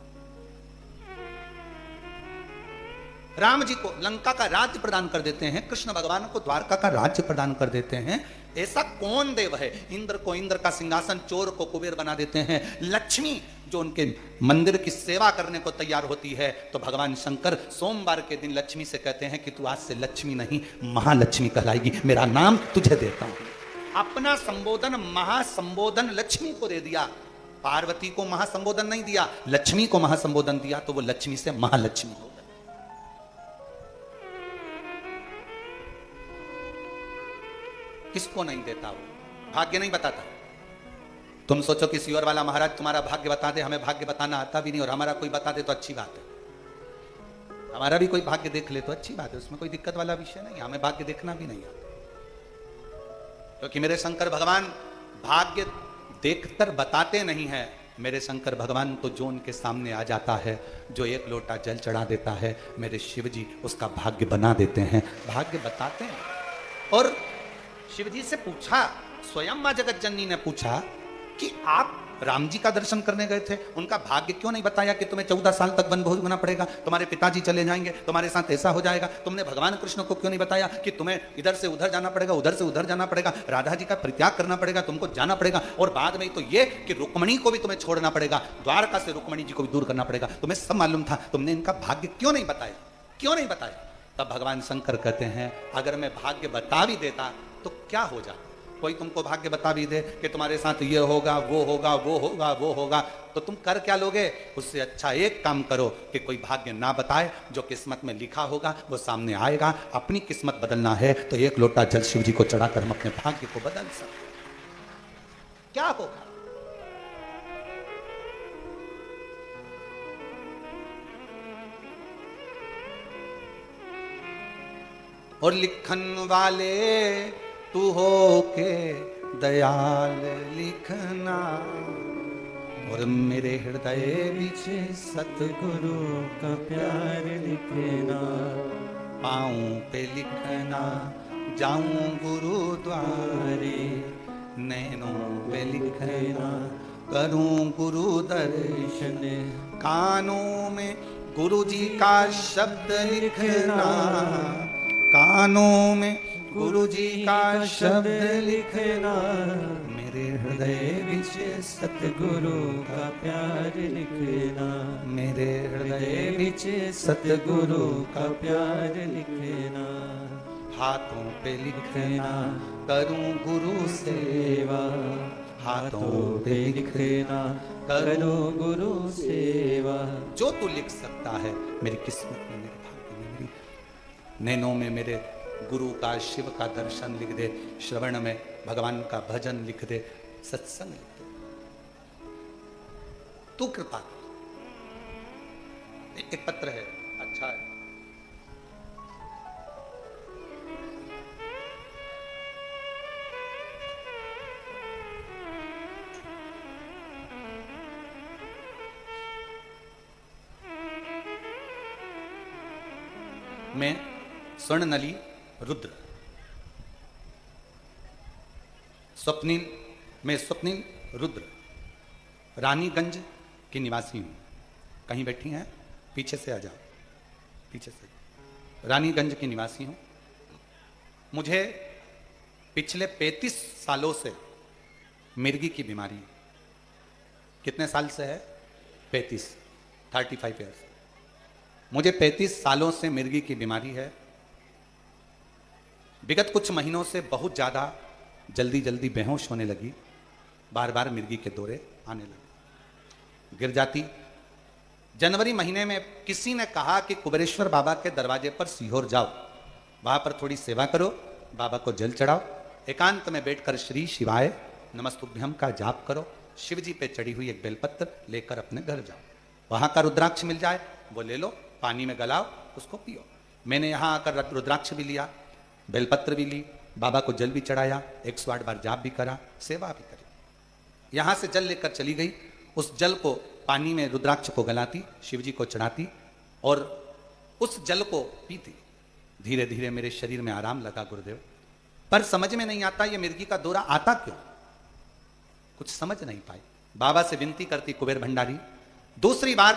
राम जी को लंका का राज्य प्रदान कर देते हैं, कृष्ण भगवान को द्वारका का राज्य प्रदान कर देते हैं। ऐसा कौन देव है? इंद्र को इंद्र का सिंहासन, चोर को कुबेर बना देते हैं। लक्ष्मी जो उनके मंदिर की सेवा करने को तैयार होती है, तो भगवान शंकर सोमवार के दिन लक्ष्मी से कहते हैं कि तू आज से लक्ष्मी नहीं महालक्ष्मी कहलाएगी, मेरा नाम तुझे देता हूं। अपना संबोधन महासंबोधन लक्ष्मी को दे दिया। पार्वती को महासंबोधन नहीं दिया, लक्ष्मी को महासंबोधन दिया, तो वो लक्ष्मी से महालक्ष्मी हो गई। किसको नहीं देता? वो भाग्य नहीं बताता। तुम सोचो कि सियोर वाला महाराज तुम्हारा भाग्य बता दे, हमें भाग्य बताना आता भी नहीं, और हमारा कोई बता दे तो अच्छी बात है। हमारा भी कोई भाग्य देख ले तो अच्छी बात है, उसमें कोई दिक्कत वाला विषय नहीं। हमें भाग्य देखना भी नहीं आता, क्योंकि मेरे शंकर भगवान भाग्य देखकर बताते नहीं है। मेरे शंकर भगवान तो जो उनके सामने आ जाता है, जो 1 लोटा जल चढ़ा देता है, मेरे शिव जी उसका भाग्य बना देते हैं, भाग्य बताते हैं। और शिव जी से पूछा, स्वयं मां जगत जननी ने पूछा कि आप राम जी का दर्शन करने गए थे, उनका भाग्य क्यों नहीं बताया कि तुम्हें 14 साल तक वन भोजना पड़ेगा, तुम्हारे पिताजी चले जाएंगे, तुम्हारे साथ ऐसा हो जाएगा। तुमने भगवान कृष्ण को क्यों नहीं बताया कि तुम्हें इधर से उधर जाना पड़ेगा, उधर से उधर जाना पड़ेगा, राधा जी का परित्याग करना पड़ेगा, तुमको जाना पड़ेगा, और बाद में तो ये कि रुक्मणी को भी तुम्हें छोड़ना पड़ेगा, द्वारका से रुक्मणी जी को भी दूर करना पड़ेगा। तुम्हें सब मालूम था, तुमने इनका भाग्य क्यों नहीं बताया? क्यों नहीं बताया? तब भगवान शंकर कहते हैं अगर मैं भाग्य बता भी देता तो क्या हो जाता? कोई तुमको भाग्य बता भी दे कि तुम्हारे साथ ये होगा, वो होगा, वो होगा, वो होगा, तो तुम कर क्या लोगे? उससे अच्छा एक काम करो कि कोई भाग्य ना बताए, जो किस्मत में लिखा होगा वो सामने आएगा। अपनी किस्मत बदलना है तो 1 लोटा जल शिव जी को चढ़ाकर हम अपने भाग्य को बदल सकते। क्या होगा? और लिखन वाले तू हो के दयाल लिखना, और मेरे हृदय बीच सतगुरु का प्यार लिखना। पाँव पे लिखना, जाऊं गुरुद्वारे, नैनों पे लिखना, करूं गुरु दर्शन, कानों में गुरु जी का शब्द लिखना, कानों में गुरु जी का शब्द लिखना, मेरे हृदय बीच सतगुरु का प्यार लिखना। मेरे हृदय बीच सतगुरु का प्यार लिखना। हाथों पे लिखना, करूं गुरु सेवा, हाथों पे लिखना, करो गुरु सेवा। जो तू लिख सकता है मेरी किस्मत में, मेरे भाग्य में, मेरी नैनों में मेरे गुरु का, शिव का दर्शन लिख दे, श्रवण में भगवान का भजन लिख दे, सत्संग लिख दे। तू कृपा कर। एक पत्र है, अच्छा है। मैं स्वर्णनली रुद्र, स्वप्निल, मैं स्वप्निल रुद्र रानीगंज की निवासी हूं। कहीं बैठी हैं? पीछे से आ जाओ, पीछे से। रानीगंज की निवासी हूं। मुझे पिछले 35 सालों से मिर्गी की बीमारी है। कितने साल से है? 35 ईयर्स। मुझे 35 सालों से मिर्गी की बीमारी है। विगत कुछ महीनों से बहुत ज़्यादा जल्दी जल्दी बेहोश होने लगी, बार बार मिर्गी के दौरे आने लगे, गिर जाती। जनवरी महीने में किसी ने कहा कि कुबेरेश्वर बाबा के दरवाजे पर सीहोर जाओ, वहां पर थोड़ी सेवा करो, बाबा को जल चढ़ाओ, एकांत में बैठकर श्री शिवाय नमस्तुभ्यम का जाप करो, शिव जी पे चढ़ी हुई एक बेलपत्र लेकर अपने घर जाओ, वहां का रुद्राक्ष मिल जाए वो ले लो, पानी में गलाओ, उसको पियो। मैंने यहां आकर रुद्राक्ष भी लिया, बेलपत्र भी ली, बाबा को जल भी चढ़ाया, 108 बार जाप भी करा, सेवा भी करी। यहां से जल लेकर चली गई, उस जल को पानी में रुद्राक्ष को गलाती, शिव जी को चढ़ाती और उस जल को पीती। धीरे धीरे मेरे शरीर में आराम लगा गुरुदेव, पर समझ में नहीं आता ये मिर्गी का दौरा आता क्यों, कुछ समझ नहीं पाई। बाबा से विनती करती, कुबेर भंडारी दूसरी बार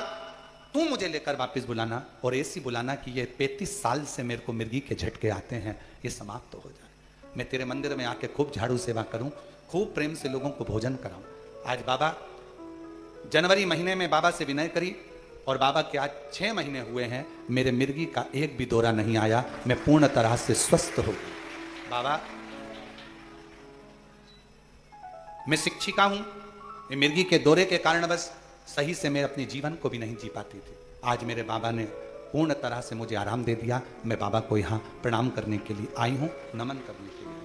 तू मुझे लेकर वापस बुलाना और ऐसी बुलाना कि ये 35 साल से मेरे को मिर्गी के झटके आते हैं, ये समाप्त तो हो जाए। मैं तेरे मंदिर में आके खूब झाड़ू सेवा करूं, खूब प्रेम से लोगों को भोजन कराऊं। आज बाबा जनवरी महीने में बाबा से विनय करी और बाबा के आज 6 महीने हुए हैं, मेरे मिर्गी का एक भी दौरा नहीं आया, मैं पूर्ण तरह से स्वस्थ हो गई। बाबा मैं शिक्षिका हूं, ये मिर्गी के दौरे के कारण बस सही से मैं अपने जीवन को भी नहीं जी पाती थी। आज मेरे बाबा ने पूर्ण तरह से मुझे आराम दे दिया। मैं बाबा को यहाँ प्रणाम करने के लिए आई हूँ, नमन करने के लिए।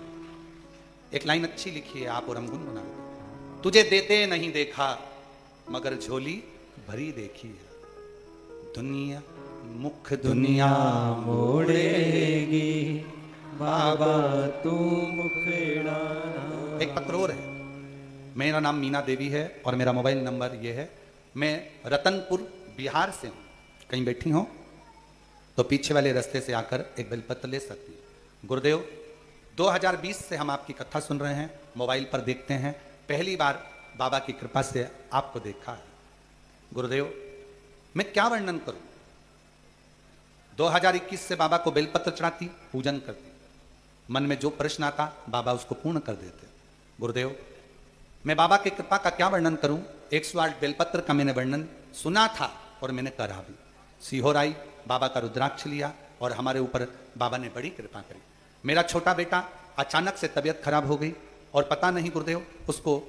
एक लाइन अच्छी लिखी है, आप और हम गुनगुना। तुझे देते नहीं देखा मगर झोली भरी देखी है, दुनिया मुख दुनिया मोड़ेगी बाबा तू मुखड़ा। एक पत्र और है। मेरा नाम मीना देवी है और मेरा मोबाइल नंबर ये है। मैं रतनपुर बिहार से हूँ, कहीं बैठी हो तो पीछे वाले रास्ते से आकर एक बेलपत्र ले सकती है। गुरुदेव 2020 से हम आपकी कथा सुन रहे हैं, मोबाइल पर देखते हैं, पहली बार बाबा की कृपा से आपको देखा है। गुरुदेव मैं क्या वर्णन करूं। 2021 से बाबा को बेलपत्र चढ़ाती, पूजन करती, मन में जो प्रश्न आता बाबा उसको पूर्ण कर देते। गुरुदेव मैं बाबा की कृपा का क्या वर्णन करूं। 108 बेलपत्र का मैंने वर्णन सुना था और मैंने करा भी। सीहोर आई, बाबा का रुद्राक्ष लिया और हमारे ऊपर बाबा ने बड़ी कृपा करी। मेरा छोटा बेटा अचानक से तबीयत खराब हो गई और पता नहीं गुरुदेव उसको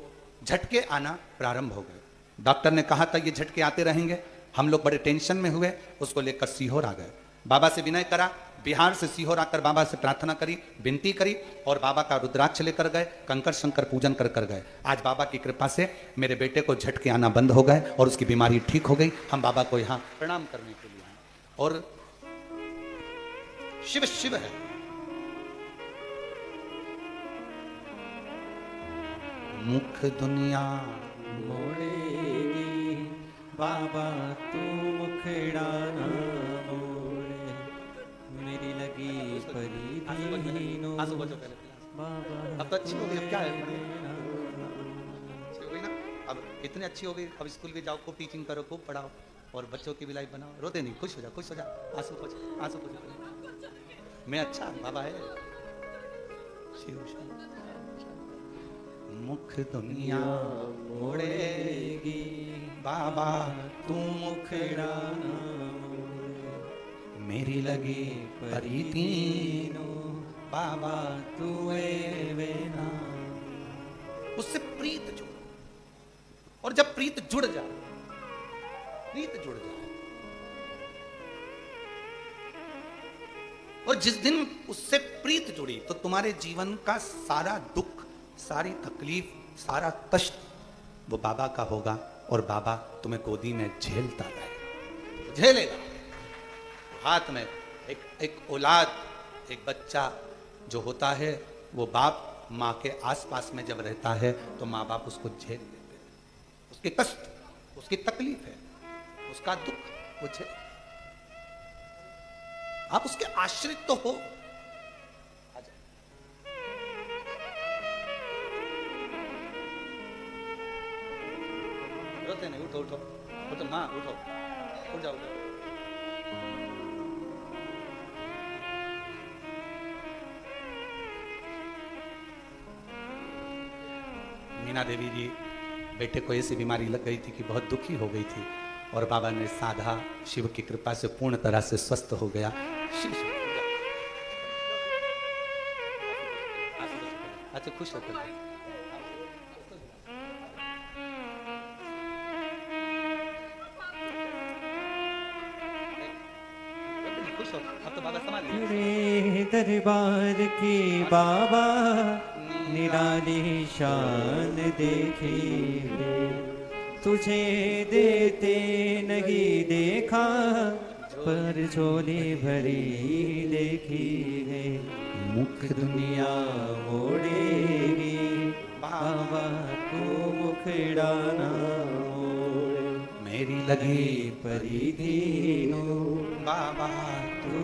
झटके आना प्रारंभ हो गए। डॉक्टर ने कहा था ये झटके आते रहेंगे। हम लोग बड़े टेंशन में हुए, उसको लेकर सीहोर आ गए। बाबा से विनय करा, बिहार से सीहोर आकर बाबा से प्रार्थना करी, विनती करी और बाबा का रुद्राक्ष लेकर गए, कंकर शंकर पूजन कर गए। आज बाबा की कृपा से मेरे बेटे को झटके आना बंद हो गए और उसकी बीमारी ठीक हो गई। हम बाबा को यहाँ प्रणाम करने के लिए आए और शिव शिव है। मुख दुनिया मोड़ेगी बाबा तू मुखड़ा ना मोड़े, मेरी लगी परी दीनो बाबा। अब तो अच्छी हो गई, अब क्या है, अच्छी हो गई ना। अब इतनी अच्छी हो गई, अब स्कूल भी जाओ, खूब टीचिंग करो, खूब पढ़ाओ और बच्चों की भी लाइफ बनाओ। रोते नहीं, खुश हो जा, खुश हो जा, आंसू पोछो। मैं अच्छा, बाबा है। शिव शिव। मुख दुनिया मोड़ेगी बाबा तू मुखड़ा ना मोड़े, मेरी लगी परी तीनो बाबा तू वेना। उससे प्रीत जुड़, और जब प्रीत जुड़ जाए, और जिस दिन उससे प्रीत जुड़ी तो तुम्हारे जीवन का सारा दुख, सारी तकलीफ, सारा कष्ट वो बाबा का होगा और बाबा तुम्हें गोदी में झेलता रहेगा, झेलेगा। हाथ में एक औलाद, एक बच्चा जो होता है वो बाप माँ के आसपास में जब रहता है तो माँ बाप उसको झेल लेते हैं। उसके कष्ट, उसकी तकलीफ है, उसका दुख वो झेल। आप उसके आश्रित तो हो। रोते नहीं, उठो उठो उठो, माँ उठो, उठ जाओ, उठ जाओ। मीना देवी जी बेटे को ऐसी बीमारी लग गई थी कि बहुत दुखी हो गई थी और बाबा ने साधा, शिव की कृपा से पूर्ण तरह से स्वस्थ हो गया। अच्छा खुश होकर खुश हो, अब तो बाबा समाधि तेरे दरबार की बाबा निराली शान देखी है, तुझे देते नहीं देखा पर झोली भरी देखी है। मुख दुनिया मोड़ेगी बाबा को मुखड़ाना मोड़, मेरी लगी परिधीनो बाबा तू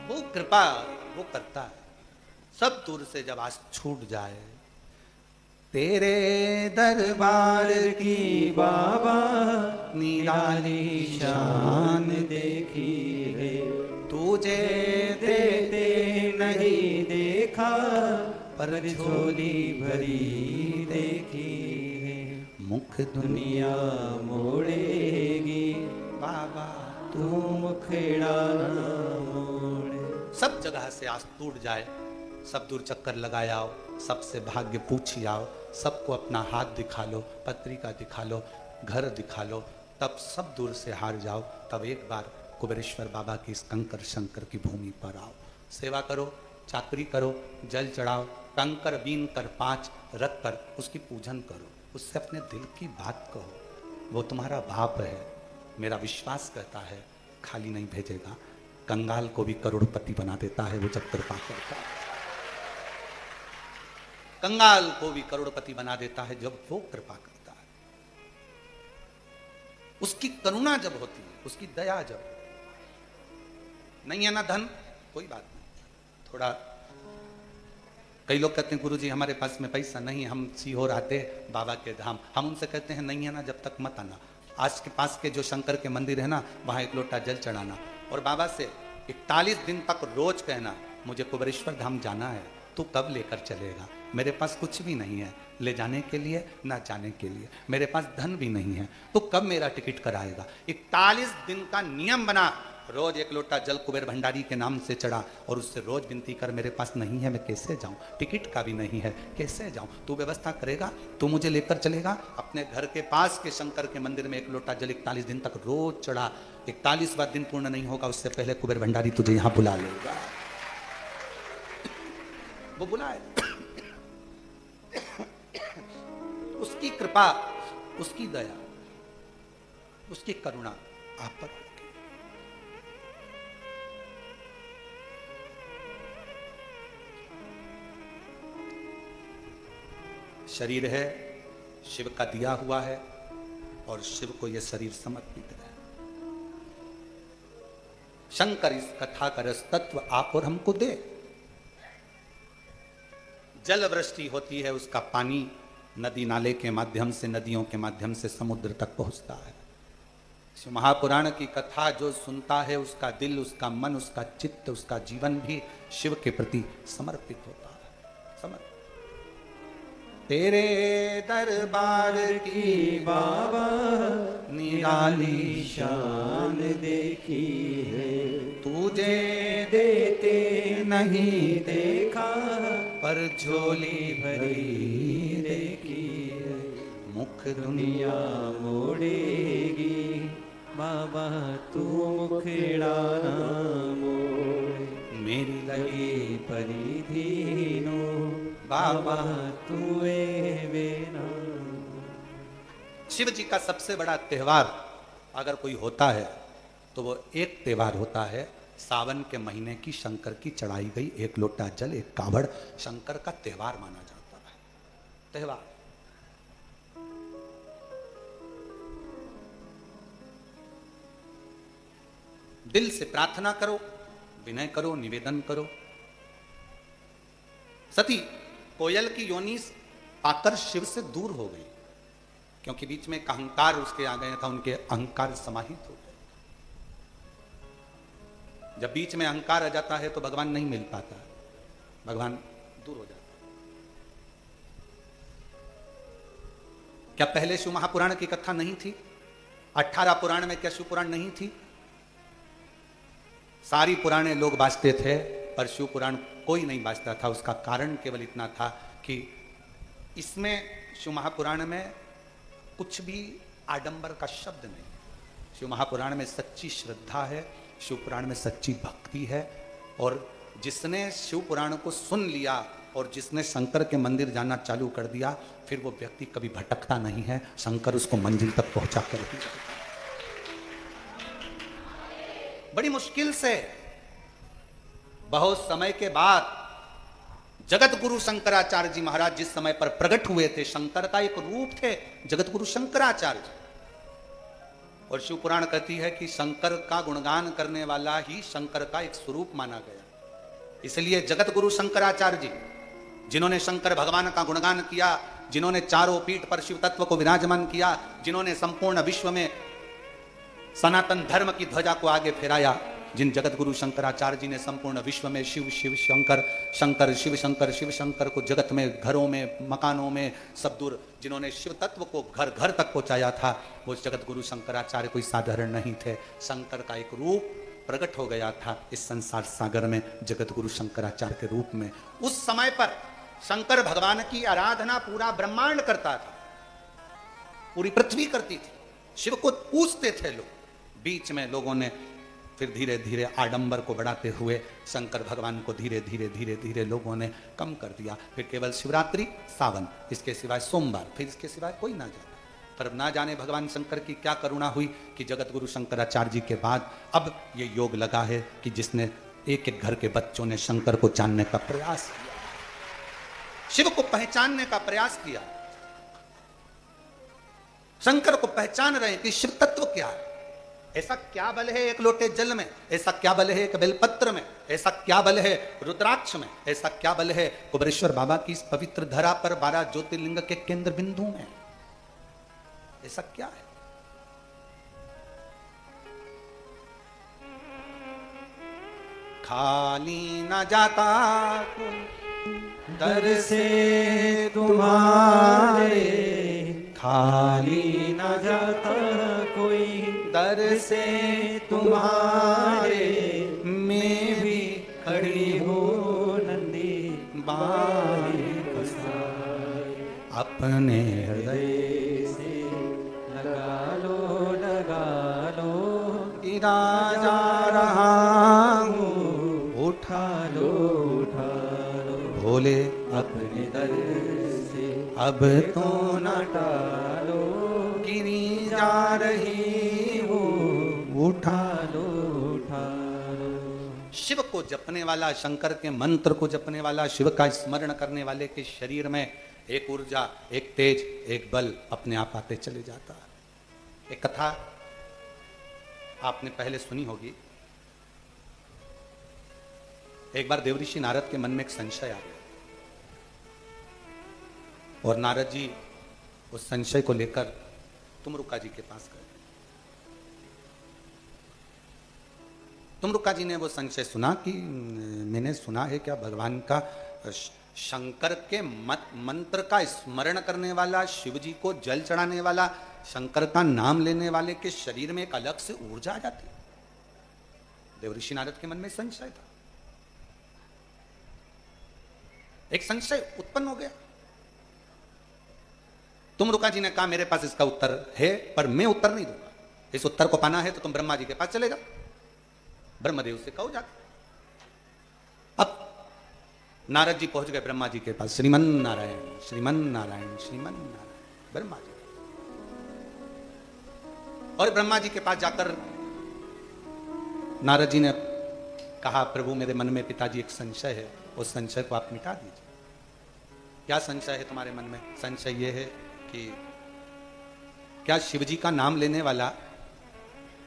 वो कृपा वो करता है। सब दूर से जब आज छूट जाए, तेरे दरबार की बाबा निराली शान देखी है, तुझे देते नहीं देखा पर झोली भरी देखी है। मुख दुनिया मोड़ेगी बाबा तू मुखड़ा मोड़। सब जगह से आज टूट जाए, सब दूर चक्कर लगाए आओ, सबसे भाग्य पूछी आओ, सबको अपना हाथ दिखा लो, पत्रिका दिखा लो, घर दिखा लो, तब सब दूर से हार जाओ। तब एक बार कुबेरेश्वर बाबा की इस कंकर शंकर की भूमि पर आओ, सेवा करो, चाकरी करो, जल चढ़ाओ, कंकर बीन कर 5 रख कर उसकी पूजन करो, उससे अपने दिल की बात कहो। वो तुम्हारा बाप है, मेरा विश्वास कहता है खाली नहीं भेजेगा। कंगाल को भी करोड़पति बना देता है वो जब कृपा करता है। कंगाल को भी करोड़पति बना देता है जब वो कृपा करता है। उसकी करुणा जब होती है, उसकी दया जब नहीं है ना धन, कोई बात नहीं। थोड़ा कई लोग कहते हैं गुरुजी हमारे पास में पैसा नहीं है, हम सीहोर आते बाबा के धाम। हम उनसे कहते हैं नहीं है ना, जब तक मत आना। आज के पास के जो शंकर के मंदिर है ना, वहां 1 लोटा जल चढ़ाना और बाबा से 41 दिन तक रोज कहना मुझे कुबेरेश्वर धाम जाना है, तू कब लेकर चलेगा? मेरे पास कुछ भी नहीं है ले जाने के लिए, ना जाने के लिए, मेरे पास धन भी नहीं है, तो कब मेरा टिकट कराएगा? 41 दिन का नियम बना, रोज 1 लोटा जल कुबेर भंडारी के नाम से चढ़ा और उससे रोज विनती कर मेरे पास नहीं है, मैं कैसे जाऊं? टिकट का भी नहीं है, कैसे जाऊं? तू व्यवस्था करेगा, तू मुझे लेकर चलेगा। अपने घर के पास के शंकर के मंदिर में 1 लोटा जल 41 दिन तक रोज चढ़ा। 41वां दिन पूर्ण नहीं होगा उससे पहले कुबेर भंडारी तुझे यहां बुला लेगा। वो बुलाए। उसकी कृपा, उसकी दया, उसकी करुणा आप पर होगी। शरीर है, शिव का दिया हुआ है और शिव को यह शरीर समर्पित है। शंकर इस कथा का रस तत्व आप और हमको दे। जल वृष्टि होती है, उसका पानी नदी नाले के माध्यम से, नदियों के माध्यम से समुद्र तक पहुंचता है। शिव महापुराण की कथा जो सुनता है, उसका दिल, उसका मन, उसका चित्त, उसका जीवन भी शिव के प्रति समर्पित होता है। तेरे दरबार की बाबा निराली शान देखी है, तुझे देते नहीं देखा पर झोली भरी देखी है। मुख दुनिया मोड़ेगी बाबा तू मुखड़ा मोड़, मेरी लगी परिधीनो बाबा तू वेना। शिव जी का सबसे बड़ा त्योहार अगर कोई होता है तो वो एक त्योहार होता है, सावन के महीने की शंकर की चढ़ाई गई 1 लोटा जल, 1 कावड़, शंकर का त्योहार माना जाता है। त्योहार दिल से प्रार्थना करो, विनय करो, निवेदन करो। सती कोयल की योनि पाकर शिव से दूर हो गई, क्योंकि बीच में एक अहंकार उसके आ गया था, उनके अहंकार समाहित हो गए। जब बीच में अहंकार आ जाता है तो भगवान नहीं मिल पाता, भगवान दूर हो जाता। क्या पहले शिव महापुराण की कथा नहीं थी? 18 पुराण में क्या शिव पुराण नहीं थी? सारी पुराने लोग बाजते थे, पर शिव पुराण कोई नहीं बाजता था। उसका कारण केवल इतना था कि इसमें शिव महापुराण में कुछ भी आडंबर का शब्द नहीं। शिव महापुराण में सच्ची श्रद्धा है, शिव पुराण में सच्ची भक्ति है। और जिसने शिव पुराण को सुन लिया और जिसने शंकर के मंदिर जाना चालू कर दिया, फिर वो व्यक्ति कभी भटकता नहीं है। शंकर उसको मंजिल तक पहुंचा कर ही जाता। बड़ी मुश्किल से बहुत समय के बाद जगत गुरु शंकराचार्य जी महाराज जिस समय पर प्रकट हुए थे, शंकर का एक रूप थे जगत गुरु शंकराचार्य जी। और शिव पुराण कहती है कि शंकर का गुणगान करने वाला ही शंकर का एक स्वरूप माना गया। इसलिए जगत गुरु शंकराचार्य जी, जिन्होंने शंकर भगवान का गुणगान किया, जिन्होंने चारों पीठ पर शिव तत्व को विराजमान किया, जिन्होंने संपूर्ण विश्व में सनातन धर्म की ध्वजा को आगे फहराया, जिन जगत गुरु शंकराचार्य जी ने संपूर्ण विश्व में शिव शिव शंकर शंकर शिव शंकर शिव शंकर को जगत में, घरों में, मकानों में सब दूर जिन्होंने शिव तत्व को घर घर तक पहुंचाया था, वो जगत गुरु शंकराचार्य कोई साधारण नहीं थे। शंकर का एक रूप प्रकट हो गया था इस संसार सागर में जगत गुरु शंकराचार्य के रूप में। उस समय पर शंकर भगवान की आराधना पूरा ब्रह्मांड करता था, पूरी पृथ्वी करती थी। शिव को पूजते थे लोग। बीच में लोगों ने फिर धीरे धीरे आडंबर को बढ़ाते हुए शंकर भगवान को धीरे धीरे धीरे धीरे लोगों ने कम कर दिया। फिर केवल शिवरात्रि, सावन, इसके सिवाय सोमवार, फिर इसके सिवाय कोई ना जाने। पर ना जाने भगवान शंकर की क्या करुणा हुई कि जगत गुरु शंकराचार्य जी के बाद अब ये योग लगा है कि जिसने एक एक घर के बच्चों ने शंकर को जानने का प्रयास किया, शिव को पहचानने का प्रयास किया। शंकर को पहचान रहे कि शिव तत्व क्या है। ऐसा क्या बल है एक लोटे जल में, ऐसा क्या बल है एक बेलपत्र में, ऐसा क्या बल है रुद्राक्ष में, ऐसा क्या बल है कुबेरेश्वर बाबा की इस पवित्र धरा पर 12 ज्योतिर्लिंग के केंद्र बिंदु में, ऐसा क्या है? खाली न जाता दर से तुम्हारे, खाली न जाता कोई दर से तुम्हारे। मैं भी खड़ी हो नंदी बारी अपने हृदय से लगा लो गिरा जा रहा हूँ, उठा लो भोले अपने दर से अब तो न टालो। गिरी जा रही हो, उठा लो। शिव को जपने वाला, शंकर के मंत्र को जपने वाला, शिव का स्मरण करने वाले के शरीर में एक ऊर्जा, एक तेज, एक बल अपने आप आते चले जाता है। एक कथा आपने पहले सुनी होगी। एक बार देवऋषि नारद के मन में एक संशय आ गया और नारद जी उस संशय को लेकर तुमरुका जी के पास गए। तुमरुका जी ने वो संशय सुना कि मैंने सुना है क्या भगवान का शंकर के मंत्र का स्मरण करने वाला, शिव जी को जल चढ़ाने वाला, शंकर का नाम लेने वाले के शरीर में एक अलग से ऊर्जा आ जाती है। देवऋषि नारद के मन में संशय था, एक संशय उत्पन्न हो गया। तुमरुका जी ने कहा मेरे पास इसका उत्तर है, पर मैं उत्तर नहीं दूंगा। इस उत्तर को पाना है तो तुम ब्रह्मा जी के पास चले जाओ, ब्रह्मदेव से कहो जाके। अब नारद जी पहुंच गए ब्रह्मा जी के पास। श्रीमन नारायण श्रीमन नारायण श्रीमन नारायण ब्रह्मा जी। और ब्रह्मा जी के पास जाकर नारद जी ने कहा प्रभु मेरे मन में पिताजी एक संशय है, उस संशय को आप मिटा दीजिए। क्या संशय है तुम्हारे मन में? संशय यह है कि क्या शिव जी का नाम लेने वाला,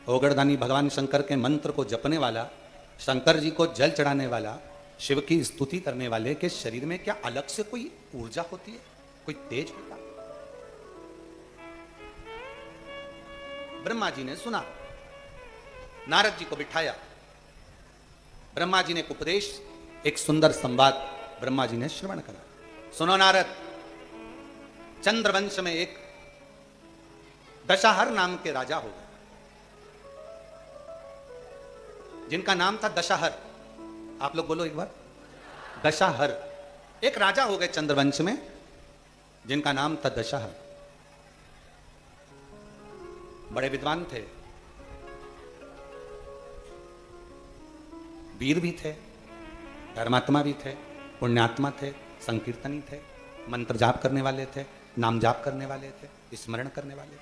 ओगड़दानी भगवान शंकर के मंत्र को जपने वाला, शंकर जी को जल चढ़ाने वाला, शिव की स्तुति करने वाले के शरीर में क्या अलग से कोई ऊर्जा होती है, कोई तेज होता है? ब्रह्मा जी ने सुना, नारद जी को बिठाया, ब्रह्मा जी ने एक उपदेश, एक सुंदर संवाद ब्रह्मा जी ने श्रवण करा। सुनो नारद, चंद्रवंश में एक दशाहर नाम के राजा हो गए, जिनका नाम था दशाहर। आप लोग बोलो एक बार, दशाहर। एक राजा हो गए चंद्रवंश में जिनका नाम था दशाहर। बड़े विद्वान थे, वीर भी थे, धर्मात्मा भी थे, पुण्यात्मा थे, संकीर्तनी थे, मंत्र जाप करने वाले थे, नाम जाप करने वाले थे, स्मरण करने वाले थे।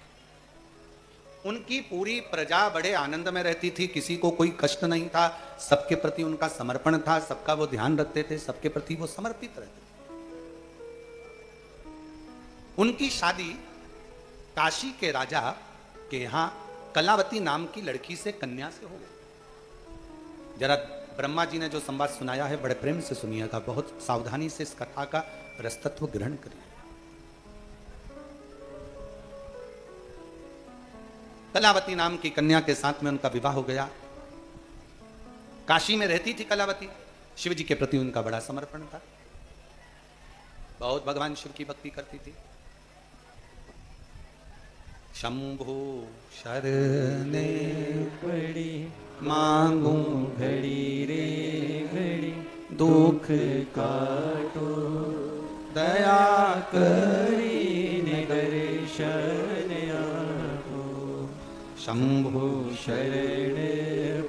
उनकी पूरी प्रजा बड़े आनंद में रहती थी, किसी को कोई कष्ट नहीं था, सबके प्रति उनका समर्पण था, सबका वो ध्यान रखते थे, सबके प्रति वो समर्पित रहते थे। उनकी शादी काशी के राजा के यहां कलावती नाम की लड़की से, कन्या से हो गई। जरा ब्रह्मा जी ने जो संवाद सुनाया है बड़े प्रेम से सुनिएगा, बहुत सावधानी से इस कथा का रसतत्व ग्रहण करिए। कलावती नाम की कन्या के साथ में उनका विवाह हो गया। काशी में रहती थी कलावती, शिव जी के प्रति उनका बड़ा समर्पण था, बहुत भगवान शिव की भक्ति करती थी। शंभु शरणे पड़ी मांगू घड़ी रे घड़ी, दुख काटो दया करी दर्शन आपो। शंभु शरण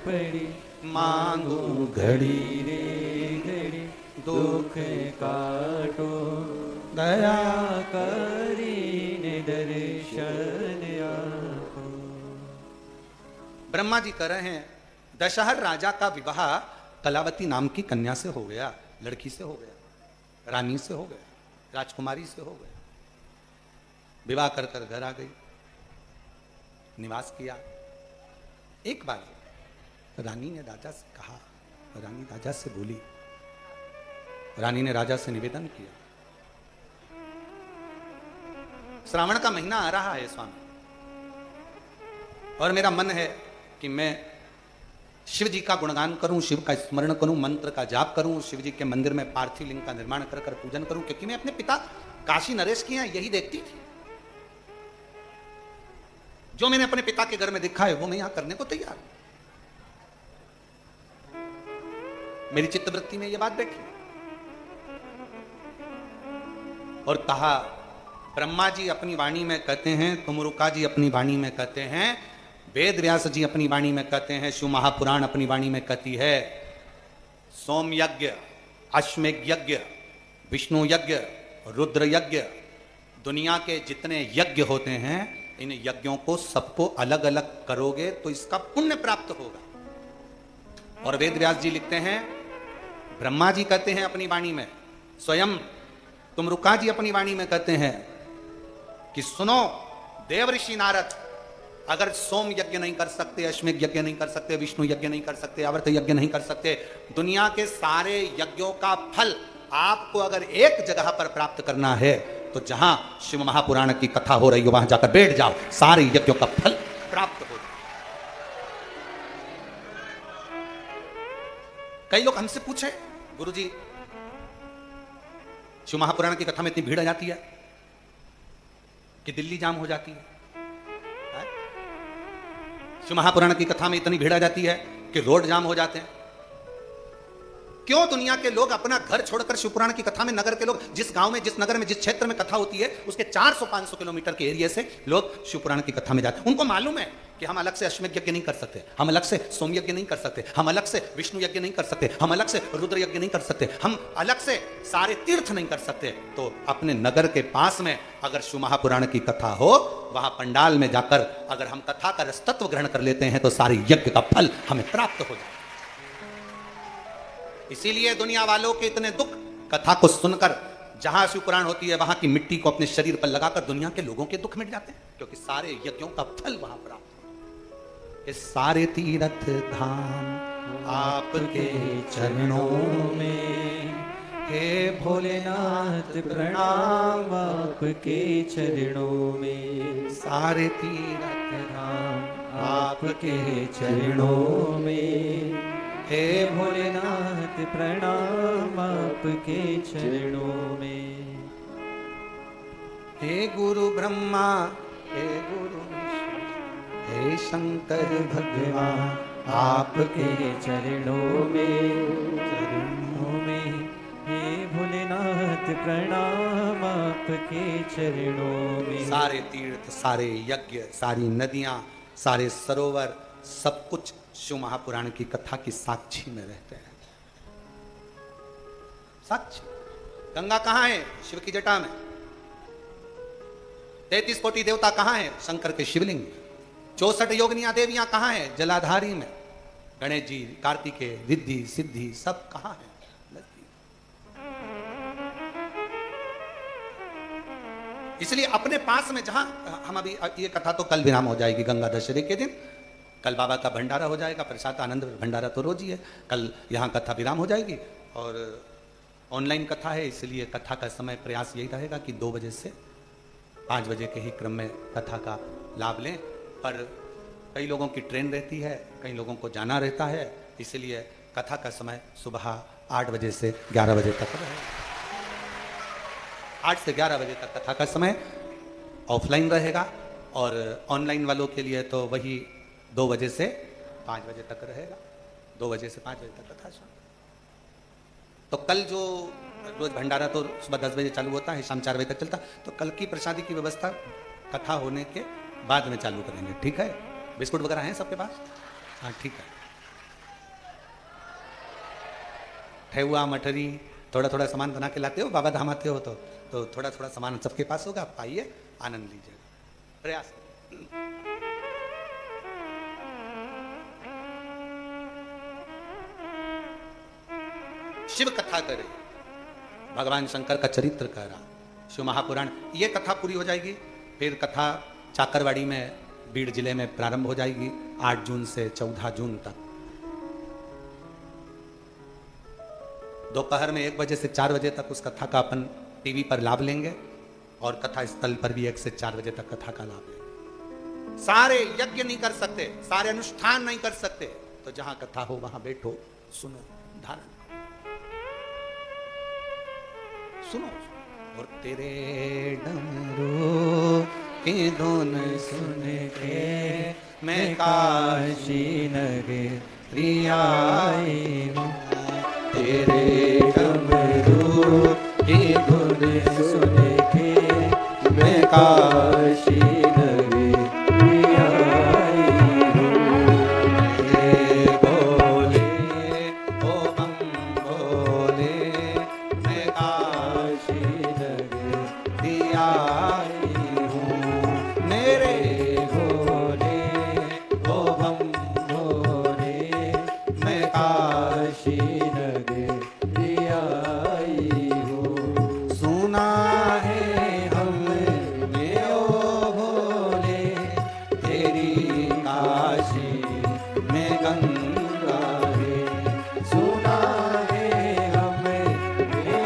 पड़ी मांगू घड़ी रे घड़ी, दुख काटो दया करी दर्शन आपो। ब्रह्मा जी कह रहे हैं दशहर राजा का विवाह कलावती नाम की कन्या से हो गया, लड़की से हो गया, रानी से हो गया, राजकुमारी से हो गया। विवाह कर कर घर आ गई, निवास किया। एक बार रानी ने राजा से कहा, रानी राजा से बोली, रानी ने राजा से निवेदन किया, श्रावण का महीना आ रहा है स्वामी, और मेरा मन है कि मैं शिव जी का गुणगान करूं, शिव का स्मरण करूं, मंत्र का जाप करूं, शिव जी के मंदिर में पार्थिव लिंग का निर्माण कर कर पूजन करूं, क्योंकि मैं अपने पिता काशी नरेश के यहाँ यही देखती थी। जो मैंने अपने पिता के घर में देखा है वो मैं यहां करने को तैयार हूं। मेरी चित्तवृत्ति में यह बात बैठी और कहा, ब्रह्मा जी अपनी वाणी में कहते हैं, तुमरुका जी अपनी वाणी में कहते हैं, वेद व्यास जी अपनी वाणी में कहते हैं, शिव महापुराण अपनी वाणी में कहती है, सोम यज्ञ, अश्वमेघ यज्ञ, विष्णु यज्ञ, रुद्र यज्ञ, दुनिया के जितने यज्ञ होते हैं, इन यज्ञों को सबको अलग अलग करोगे तो इसका पुण्य प्राप्त होगा। और वेद व्यास जी लिखते हैं, ब्रह्मा जी कहते हैं अपनी वाणी में, स्वयं तुमरुका जी अपनी वाणी में कहते हैं कि सुनो देव ऋषि नारद, अगर सोम यज्ञ नहीं कर सकते, अश्वमेघ यज्ञ नहीं कर सकते, विष्णु यज्ञ नहीं कर सकते, आवर्त यज्ञ नहीं कर सकते, दुनिया के सारे यज्ञों का फल आपको अगर एक जगह पर प्राप्त करना है तो जहां शिव महापुराण की कथा हो रही हो वहां जाकर बैठ जाओ, सारे यज्ञों का फल प्राप्त हो। कई लोग हमसे पूछे, गुरुजी शिव महापुराण की कथा में इतनी भीड़ आ जाती है कि दिल्ली जाम हो जाती है, शिव महापुराण की कथा में इतनी भीड़ आ जाती है कि रोड जाम हो जाते हैं। क्यों दुनिया के लोग अपना घर छोड़कर शिवपुराण की कथा में, नगर के लोग जिस गांव में, जिस नगर में, जिस क्षेत्र में कथा होती है उसके 400-500 किलोमीटर के एरिया से लोग शिवपुराण की कथा में जाते हैं। उनको मालूम है कि हम अलग से अश्वमेध यज्ञ नहीं कर सकते, हम अलग से सोम यज्ञ नहीं कर सकते, हम अलग से विष्णु यज्ञ नहीं कर सकते, हम अलग से रुद्र यज्ञ नहीं कर सकते, हम अलग से सारे तीर्थ नहीं कर सकते। तो अपने नगर के पास में अगर शिव महापुराण की कथा हो, वहां पंडाल में जाकर अगर हम कथा का रसतत्व ग्रहण कर लेते हैं तो सारे यज्ञ का फल हमें प्राप्त हो जाए। इसीलिए दुनिया वालों के इतने दुख कथा को सुनकर, जहां शिवपुराण होती है वहां की मिट्टी को अपने शरीर पर लगाकर दुनिया के लोगों के दुख मिट जाते हैं, क्योंकि सारे यज्ञों का फल वहां प्राप्त। इस सारे तीर्थ धाम आपके चरणों में, हे भोलेनाथ प्रणाम आपके चरणों में, सारे तीर्थ धाम आपके चरणों में, हे भोलेनाथ प्रणाम आपके चरणों में। हे गुरु ब्रह्मा, हे गुरु हे शंकर भगवान आपके चरणों में हे भोलेनाथ प्रणाम आपके चरणों में। सारे तीर्थ, सारे यज्ञ, सारी नदियां, सारे सरोवर, सब कुछ शिव महापुराण की कथा की साक्षी में रहते हैं। साक्षी। गंगा कहां है? शिव की जटा में। 33 कोटि देवता कहां है? शंकर के शिवलिंग में। 64 योगिनियां देवियां कहां है? जलाधारी में। गणेश जी, कार्तिकेय, रिद्धि, सिद्धि सब कहां है? इसलिए अपने पास में जहां हम अभी, ये कथा तो कल विराम हो जाएगी गंगा दशहरे के दिन। कल बाबा का भंडारा हो जाएगा, प्रसाद आनंद भंडारा तो रोज ही है। कल यहाँ कथा विराम हो जाएगी और ऑनलाइन कथा है, इसलिए कथा का समय प्रयास यही रहेगा कि 2 बजे से 5 बजे के ही क्रम में कथा का लाभ लें। पर कई लोगों की ट्रेन रहती है, कई लोगों को जाना रहता है, इसलिए कथा का समय सुबह 8 बजे से 11 बजे तक रहेगा। 8 से 11 बजे तक कथा का समय ऑफलाइन रहेगा और ऑनलाइन वालों के लिए तो वही 2 बजे से 5 बजे तक रहेगा। 2 बजे से 5 बजे तक कथा सुन। तो कल जो रोज भंडारा तो सुबह 10 बजे चालू होता है, शाम 4 बजे तक चलता, तो कल की प्रसादी की व्यवस्था कथा होने के बाद में चालू करेंगे। ठीक है? बिस्कुट वगैरह हैं सबके पास? हाँ ठीक है। ठेहुआ, मठरी, थोड़ा थोड़ा सामान बना के लाते हो, बाबा धाम आते हो तो थोड़ा थोड़ा सामान सबके पास होगा, आप आइए, आनंद लीजिए। प्रयास। शिव कथा करे, भगवान शंकर का चरित्र कह रहा, शिव महापुराण, ये कथा पूरी हो जाएगी। फिर कथा चाकरवाड़ी में, बीड़ जिले में प्रारंभ हो जाएगी 8 जून से 14 जून तक। दोपहर में 1 बजे से 4 बजे तक उस कथा का अपन टीवी पर लाभ लेंगे और कथा स्थल पर भी 1 से 4 बजे तक कथा का लाभ लेंगे। सारे यज्ञ नहीं कर सकते, सारे अनुष्ठान नहीं कर सकते, तो जहां कथा हो वहां बैठो, सुनो, धारण सुनो। और तेरे डमरू की धुन सुन के मैं काशी नगरी आई हूं। तेरे डमरू की धुन सुन के मैं काशी नगरी आई हूं। तेरे भोले ओ बम भोले मैं काशी नगरी आई हूं। मेरे भोले ओ बम भोले मैं काशी नगरी आई हूं। सुना है हमने ओ भोले तेरी काशी में गंगा है। सुना है हमने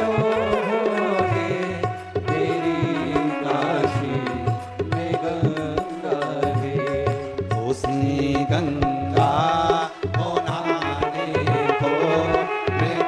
ओ भोले तेरी काशी में गंगा है। उसी गंगा को नहाने को मैं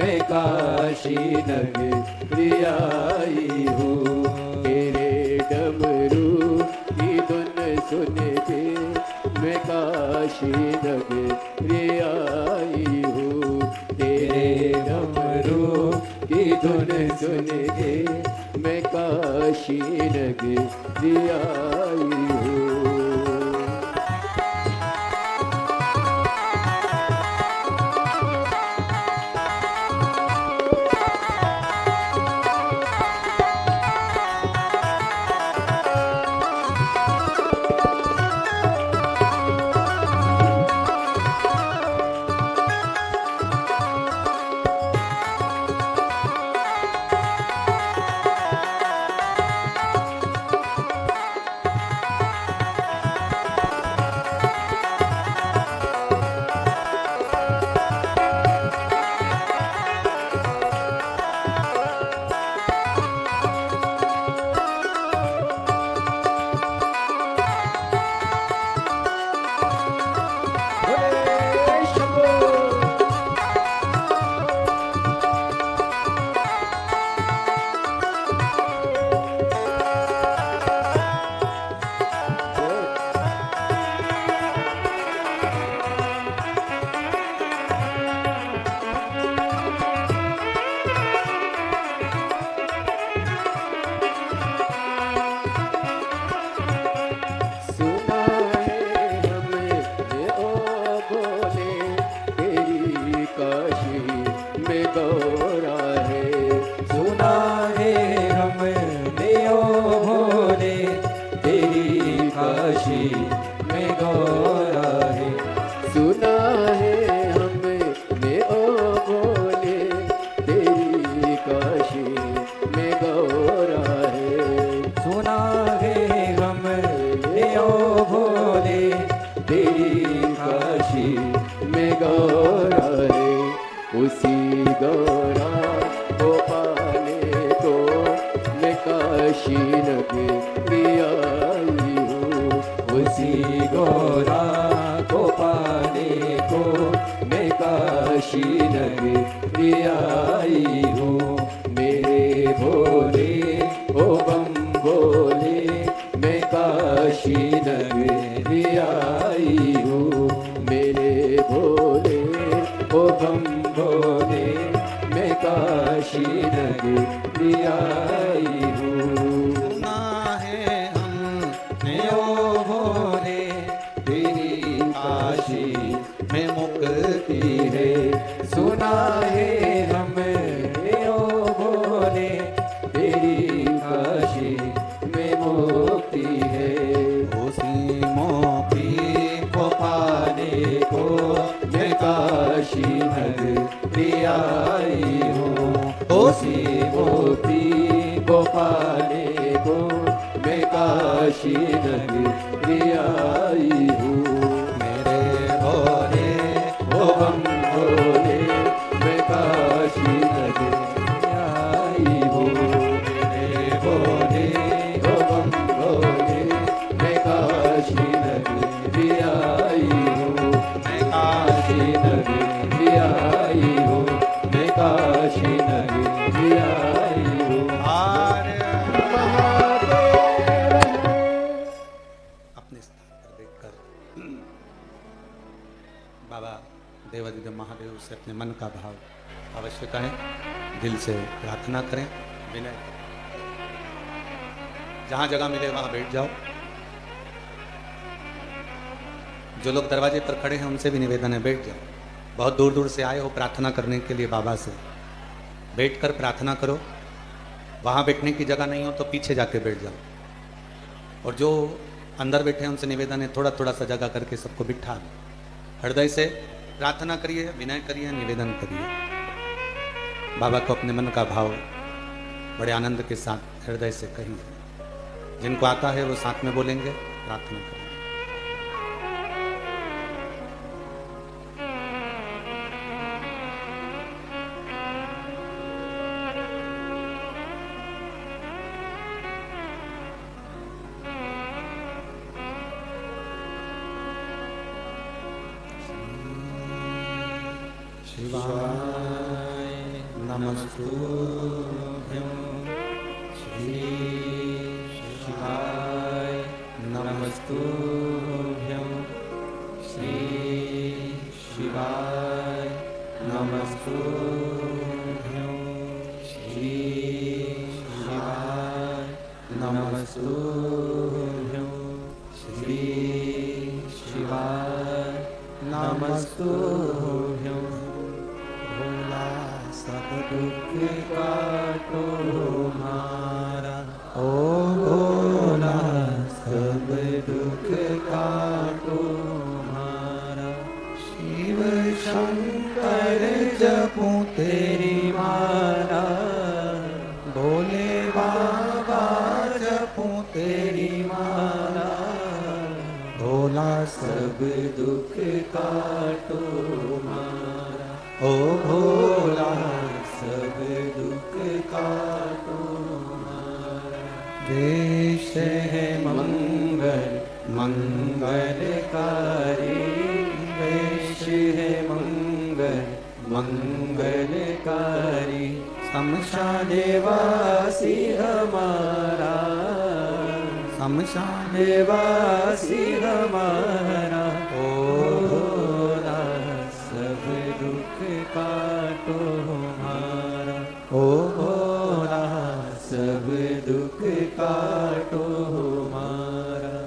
मैं काशी नगरी आई हूँ। तेरे डमरू की धुन सुन के मैं काशी नगरी आई हूँ। तेरे डमरू की धुन सुन के मैं काशी नगरी आई हूँ। बाबा देवादिदेव महादेव से अपने मन का भाव अवश्य कहें, दिल से प्रार्थना करें, विनय जहाँ जगह मिले वहाँ बैठ जाओ। जो लोग दरवाजे पर खड़े हैं उनसे भी निवेदन है, बैठ जाओ। बहुत दूर दूर से आए हो प्रार्थना करने के लिए बाबा से, बैठकर प्रार्थना करो। वहाँ बैठने की जगह नहीं हो तो पीछे जाके बैठ जाओ। और जो अंदर बैठे हैं उनसे निवेदन है, थोड़ा थोड़ा सा जगह करके सबको बिठा दो। हृदय से प्रार्थना करिए, विनय करिए, निवेदन करिए। बाबा को अपने मन का भाव बड़े आनंद के साथ हृदय से कहिए। जिनको आता है वो साथ में बोलेंगे, प्रार्थना करेंगे। शिवाय नमस्तुभ्यं श्री शिवाय नमस्तुभ्यं श्री शिवाय नमस्तुभ्यं श्री शिवाय नमस्तुभ्यं श्री शिवाय नमस्तुभ्यं भोला सब दुख काटो हमारा ओ भोला सब दुख काटो हमारा शिव शंकर जपूं तेरी माला भोले बाबा जपूं तेरी माला भोला सब दुख काटो हमारा ओ भोला सब दुख काटो हमारा देश है मंगल मंगलकारी देश है मंगल मंगलकारी शमशान वासी हमारा शमशान वासी हमारा ओ भोला सब दुख काटो हमारा ओ भोला सब दुख काटो हमारा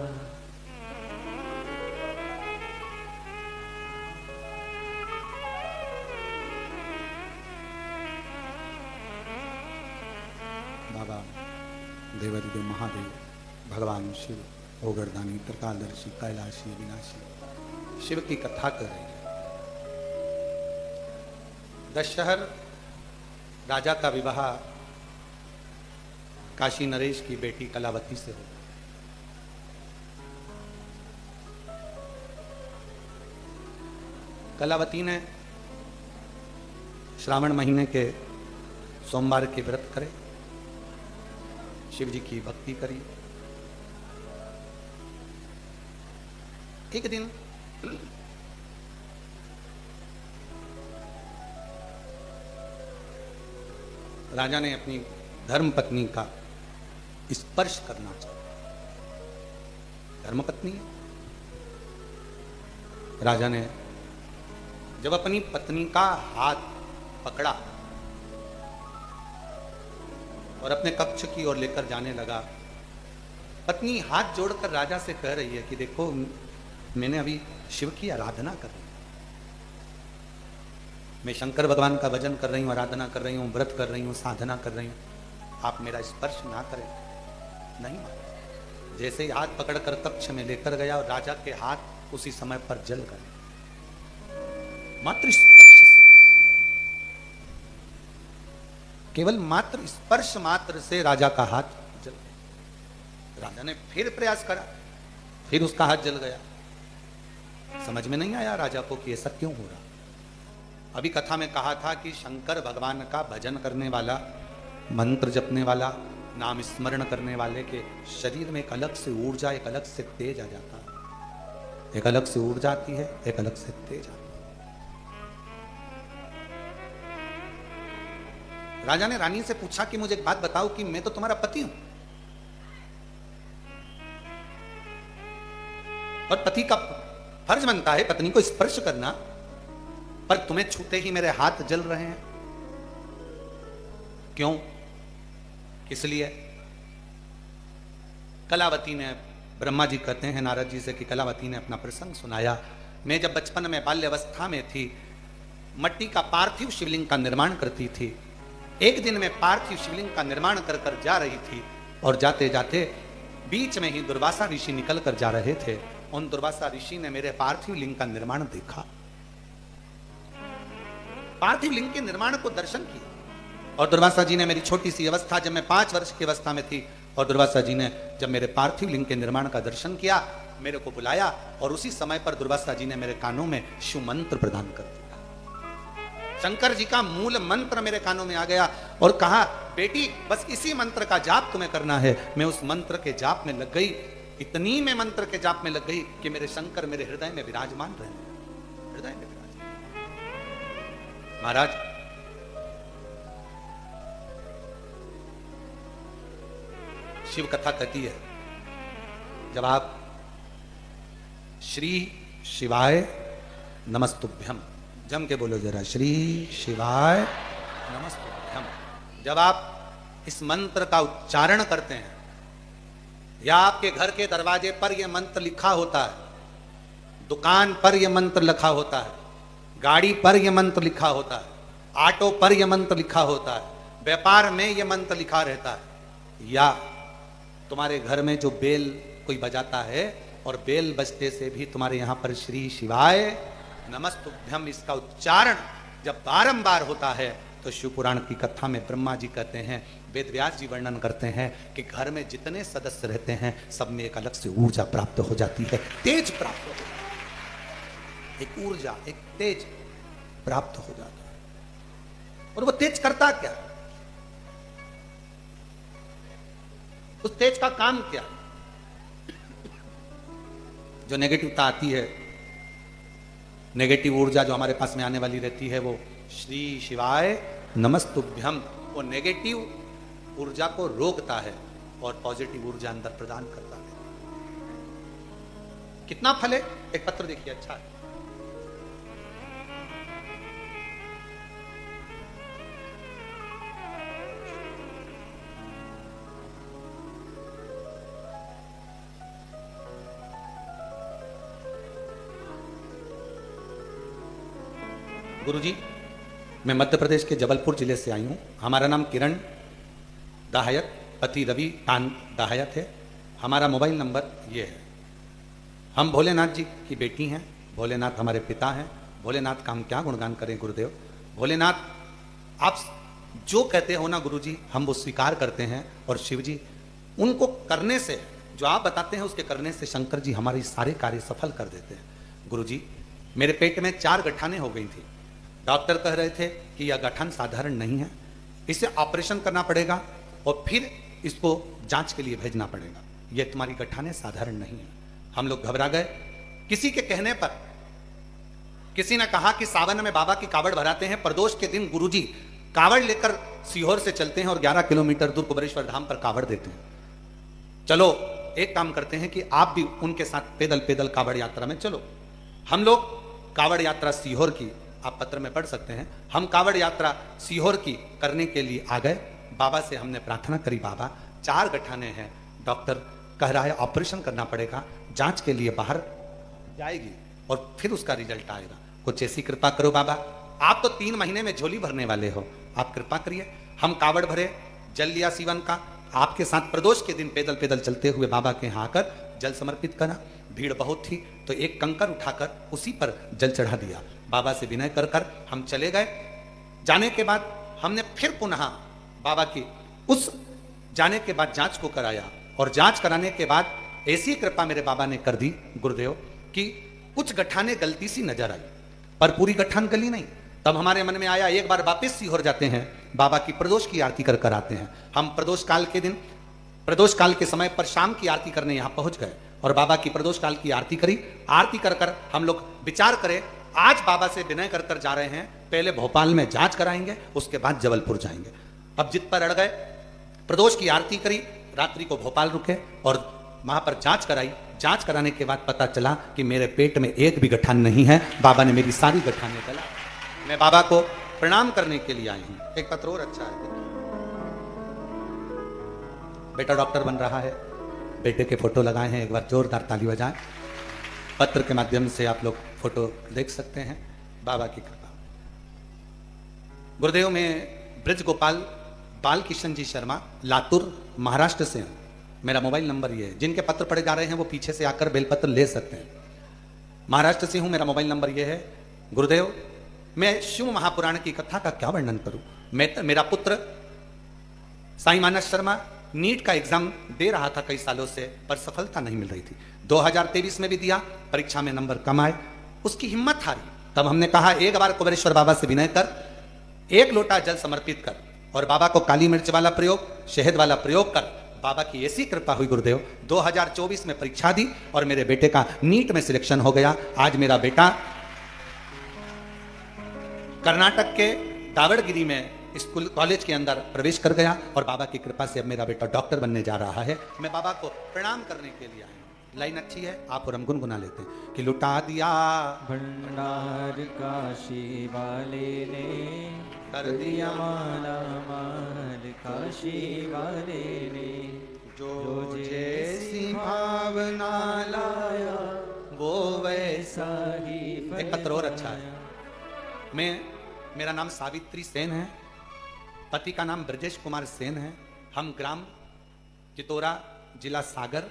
बाबा देवादिदेव महादेव भगवान शिव ओगरदानी त्रिकालदर्शी कैलाशी विनाशी शिव की कथा कर रही है। दशहर राजा का विवाह काशी नरेश की बेटी कलावती से हो। कलावती ने श्रावण महीने के सोमवार के व्रत करे, शिव जी की भक्ति करी। एक दिन राजा ने अपनी धर्म पत्नी का स्पर्श करना चाहा। धर्म पत्नी राजा ने जब अपनी पत्नी का हाथ पकड़ा और अपने कक्ष की ओर लेकर जाने लगा, पत्नी हाथ जोड़कर राजा से कह रही है कि देखो मैंने अभी शिव की आराधना कर रही हूं, मैं शंकर भगवान का भजन कर रही हूं, आराधना कर रही हूं, व्रत कर रही हूं, साधना कर रही हूं, आप मेरा स्पर्श ना करें। नहीं माना। जैसे ही हाथ पकड़कर कक्ष में लेकर गया और राजा के हाथ उसी समय पर जल गए, मात्र स्पर्श से, केवल मात्र स्पर्श मात्र से राजा का हाथ जल गया। राजा ने फिर प्रयास करा, फिर उसका हाथ जल गया। समझ में नहीं आया राजा को कि ऐसा क्यों हो रहा। अभी कथा में कहा था कि शंकर भगवान का भजन करने वाला, मंत्र जपने वाला, नाम स्मरण करने वाले के शरीर में एक अलग से ऊर्जा, एक अलग से तेज आ जाता है। एक अलग से ऊर्जा आती है, एक अलग से तेज आती है। राजा ने रानी से पूछा कि मुझे एक बात बताओ कि मैं तो तुम्हारा पति हूं और पति का फर्ज बनता है पत्नी को स्पर्श करना, पर तुम्हें छूते ही मेरे हाथ जल रहे हैं, क्यों, किस लिए? कलावती ने, ब्रह्मा जी कहते हैं नारद जी से कि कलावती ने अपना प्रसंग सुनाया। मैं जब बचपन में बाल्यावस्था में थी, मट्टी का पार्थिव शिवलिंग का निर्माण करती थी। एक दिन मैं पार्थिव शिवलिंग का निर्माण कर कर जा रही थी और जाते जाते बीच में ही दुर्वासा ऋषि निकल कर जा रहे थे। उन दुर्वासा ऋषि ने मेरे पार्थिव लिंग का निर्माण देखा, पार्थिव लिंग के निर्माण को दर्शन किया। और दुर्वासा जी ने मेरी छोटी सी अवस्था, जब मैं 5 वर्ष की अवस्था में थी, और दुर्वासा जी ने जब मेरे पार्थिव लिंग के निर्माण का दर्शन किया, मेरे को बुलाया और उसी समय पर दुर्वासा जी ने मेरे कानों में शिव मंत्र प्रदान कर दिया। शंकर जी का मूल मंत्र मेरे कानों में आ गया और कहा, बेटी बस इसी मंत्र का जाप तुम्हें करना है। मैं उस मंत्र के जाप में लग गई, इतनी मैं मंत्र के जाप में लग गई कि मेरे शंकर मेरे हृदय में विराजमान रहे, हृदय में विराजमान। महाराज शिव कथा कहती है, जब आप श्री शिवाय नमस्तुभ्यम, जम के बोलो जरा, श्री शिवाय नमस्तुभ्यम, जब आप इस मंत्र का उच्चारण करते हैं, या आपके घर के दरवाजे पर यह मंत्र लिखा होता है, दुकान पर यह मंत्र लिखा होता है, गाड़ी पर यह मंत्र लिखा होता है, ऑटो पर यह मंत्र लिखा होता है, व्यापार में यह मंत्र लिखा रहता है, या तुम्हारे घर में जो बेल कोई बजाता है और बेल बजते से भी तुम्हारे यहां पर श्री शिवाय नमस्तुभ्यम इसका उच्चारण जब बारंबार होता है, तो शिव पुराण की कथा में ब्रह्मा जी कहते हैं, वेद व्यास जी वर्णन करते हैं कि घर में जितने सदस्य रहते हैं सब में एक अलग से ऊर्जा प्राप्त हो जाती है, तेज प्राप्त हो जाती है, एक ऊर्जा, एक तेज प्राप्त हो जाता है। और वो तेज करता क्या, उस तेज का काम क्या? जो नेगेटिवता आती है, नेगेटिव ऊर्जा जो हमारे पास में आने वाली रहती है, वो श्री शिवाय नमस्तुभ्यम वो नेगेटिव ऊर्जा को रोकता है और पॉजिटिव ऊर्जा अंदर प्रदान करता है। कितना फल है, एक पत्र देखिए, अच्छा है। गुरुजी, मैं मध्य प्रदेश के जबलपुर जिले से आई हूँ। हमारा नाम किरण दाहयत, पति रवि कान दाहयत है। हमारा मोबाइल नंबर ये है। हम भोलेनाथ जी की बेटी हैं, भोलेनाथ हमारे पिता हैं। भोलेनाथ का हम क्या गुणगान करें गुरुदेव। भोलेनाथ आप जो कहते हो ना गुरुजी, हम वो स्वीकार करते हैं, और शिव जी उनको करने से, जो आप बताते हैं उसके करने से शंकर जी हमारे सारे कार्य सफल कर देते हैं। गुरुजी, मेरे पेट में 4 गठानें हो गई थी। डॉक्टर कह रहे थे कि यह गठन साधारण नहीं है, इसे ऑपरेशन करना पड़ेगा और फिर इसको जांच के लिए भेजना पड़ेगा। यह तुम्हारी गठानें साधारण नहीं है। हम लोग घबरा गए। किसी के कहने पर किसी ने कहा कि सावन में बाबा की कावड़ भराते हैं, प्रदोष के दिन गुरुजी कावड़ लेकर सीहोर से चलते हैं और 11 किलोमीटर दूर कुबेरेश्वर धाम पर कावड़ देते हैं। चलो एक काम करते हैं कि आप भी उनके साथ पैदल पैदल कावड़ यात्रा में चलो। हम लोग कावड़ यात्रा सीहोर की, आप पत्र में पढ़ सकते हैं, हम कावड़ यात्रा सीहोर की करने के लिए आ गए। बाबा से हमने प्रार्थना करी, बाबा 4 गठाने हैं, डॉक्टर कह रहा है ऑपरेशन करना पड़ेगा, जांच के लिए बाहर जाएगी और फिर उसका रिजल्ट आएगा। कुछ ऐसी कृपा करो बाबा, आप तो 3 महीने में झोली भरने वाले हो, आप कृपा करिए। हम कावड़ भरे, जल लिया सीवन का, आपके साथ प्रदोष के दिन पैदल पैदल चलते हुए बाबा के यहाँ आकर जल समर्पित करा। भीड़ बहुत थी तो एक कंकर उठाकर उसी पर जल चढ़ा दिया। बाबा से विनय कर कर हम चले गए। जाने के बाद हमने फिर पुनः बाबा की उस जाने के बाद जांच को कराया, और जांच कराने के बाद ऐसी कृपा मेरे बाबा ने कर दी गुरुदेव कि कुछ गठाने गलती सी नजर आई, पर पूरी गठान गली नहीं। तब हमारे मन में आया एक बार वापिस सीहोर जाते हैं, बाबा की प्रदोष की आरती कर कर आते हैं। हम प्रदोष काल के दिन, प्रदोष काल के समय पर शाम की आरती करने यहाँ पहुंच गए और बाबा की प्रदोष काल की आरती करी। आरती कर कर हम लोग विचार करें, आज बाबा से विनय कर कर जा रहे हैं, पहले भोपाल में जांच कराएंगे, उसके बाद जबलपुर जाएंगे। अब जिद पर अड़ गए, प्रदोष की आरती करी, रात्रि को भोपाल रुके और वहां पर जांच कराई। जांच कराने के बाद पता चला कि मेरे पेट में एक भी गठान नहीं है। बाबा ने मेरी सारी गठानें गला। मैं बाबा को प्रणाम करने के लिए आई हूं। एक पत्र और अच्छा है, बेटा डॉक्टर बन रहा है, बेटे के फोटो लगाए हैं, एक बार जोरदार ताली बजाएं। पत्र के माध्यम से आप लोग फोटो देख सकते हैं। बाबा की कृपा। गुरुदेव में ब्रज गोपाल बाल किशन जी शर्मा, लातूर महाराष्ट्र से हूं। मेरा मोबाइल नंबर ये है। जिनके पत्र पढ़े जा रहे हैं वो पीछे से आकर बेलपत्र ले सकते हैं। महाराष्ट्र से हूं, मेरा मोबाइल नंबर ये है। गुरुदेव, मैं शिव महापुराण की कथा का क्या वर्णन करूं। मेरा पुत्र साई मानस शर्मा नीट का एग्जाम दे रहा था कई सालों से, पर सफलता नहीं मिल रही थी। 2023 में भी दिया, परीक्षा में नंबर कम आए, उसकी हिम्मत हारी। तब हमने कहा एक बार कुबेरेश्वर बाबा से विनय कर, 1 लोटा जल समर्पित कर, और बाबा को काली मिर्च वाला प्रयोग, शहद वाला प्रयोग कर। बाबा की ऐसी कृपा हुई गुरुदेव, 2024 में परीक्षा दी और मेरे बेटे का नीट में सिलेक्शन हो गया। आज मेरा बेटा कर्नाटक के दावड़गिरी में स्कूल कॉलेज के अंदर प्रवेश कर गया और बाबा की कृपा से अब मेरा बेटा डॉक्टर बनने जा रहा है। मैं बाबा को प्रणाम करने के लिए आया हूँ। लाइन अच्छी है, आप और हम गुनगुना लेते हैं कि लुटा दिया भंडार काशी वाले ने, कर दिया माला माल काशी वाले ने, जो जैसी भावना लाया वो वैसा ही। एक पत्र और अच्छा है। मेरा नाम सावित्री सेन है, पति का नाम ब्रजेश कुमार सेन है। हम ग्राम चितौरा, जिला सागर,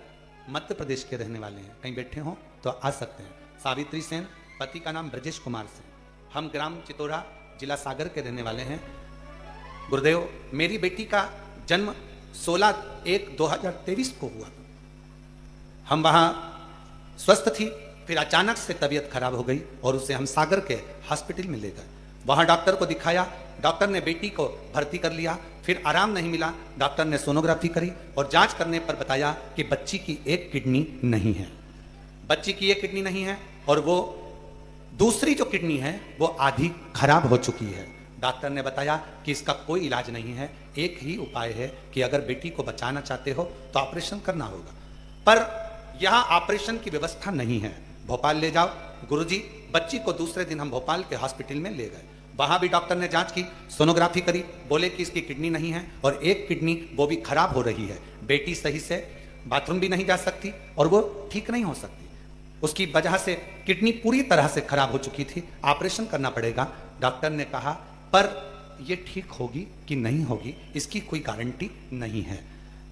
मध्य प्रदेश के रहने वाले हैं। कहीं बैठे हो तो आ सकते हैं। सावित्री सेन, पति का नाम ब्रजेश कुमार सेन, हम ग्राम चितौरा, जिला सागर के रहने वाले हैं। गुरुदेव, मेरी बेटी का जन्म 16/1/2023 को हुआ। हम वहां स्वस्थ थी, फिर अचानक से तबीयत खराब हो गई और उसे हम सागर के हॉस्पिटल में ले गए। वहां डॉक्टर को दिखाया, डॉक्टर ने बेटी को भर्ती कर लिया। फिर आराम नहीं मिला, डॉक्टर ने सोनोग्राफी करी और जांच करने पर बताया कि बच्ची की एक किडनी नहीं है। बच्ची की एक किडनी नहीं है और वो दूसरी जो किडनी है वो आधी खराब हो चुकी है। डॉक्टर ने बताया कि इसका कोई इलाज नहीं है, एक ही उपाय है कि अगर बेटी को बचाना चाहते हो तो ऑपरेशन करना होगा। पर यहाँ ऑपरेशन की व्यवस्था नहीं है, भोपाल ले जाओ। गुरुजी, बच्ची को दूसरे दिन हम भोपाल के हॉस्पिटल में ले गए। वहां भी डॉक्टर ने जांच की, सोनोग्राफी करी, बोले कि इसकी किडनी नहीं है और एक किडनी वो भी खराब हो रही है। बेटी सही से बाथरूम भी नहीं जा सकती और वो ठीक नहीं हो सकती। उसकी वजह से किडनी पूरी तरह से खराब हो चुकी थी, ऑपरेशन करना पड़ेगा। डॉक्टर ने कहा पर ये ठीक होगी कि नहीं होगी इसकी कोई गारंटी नहीं है।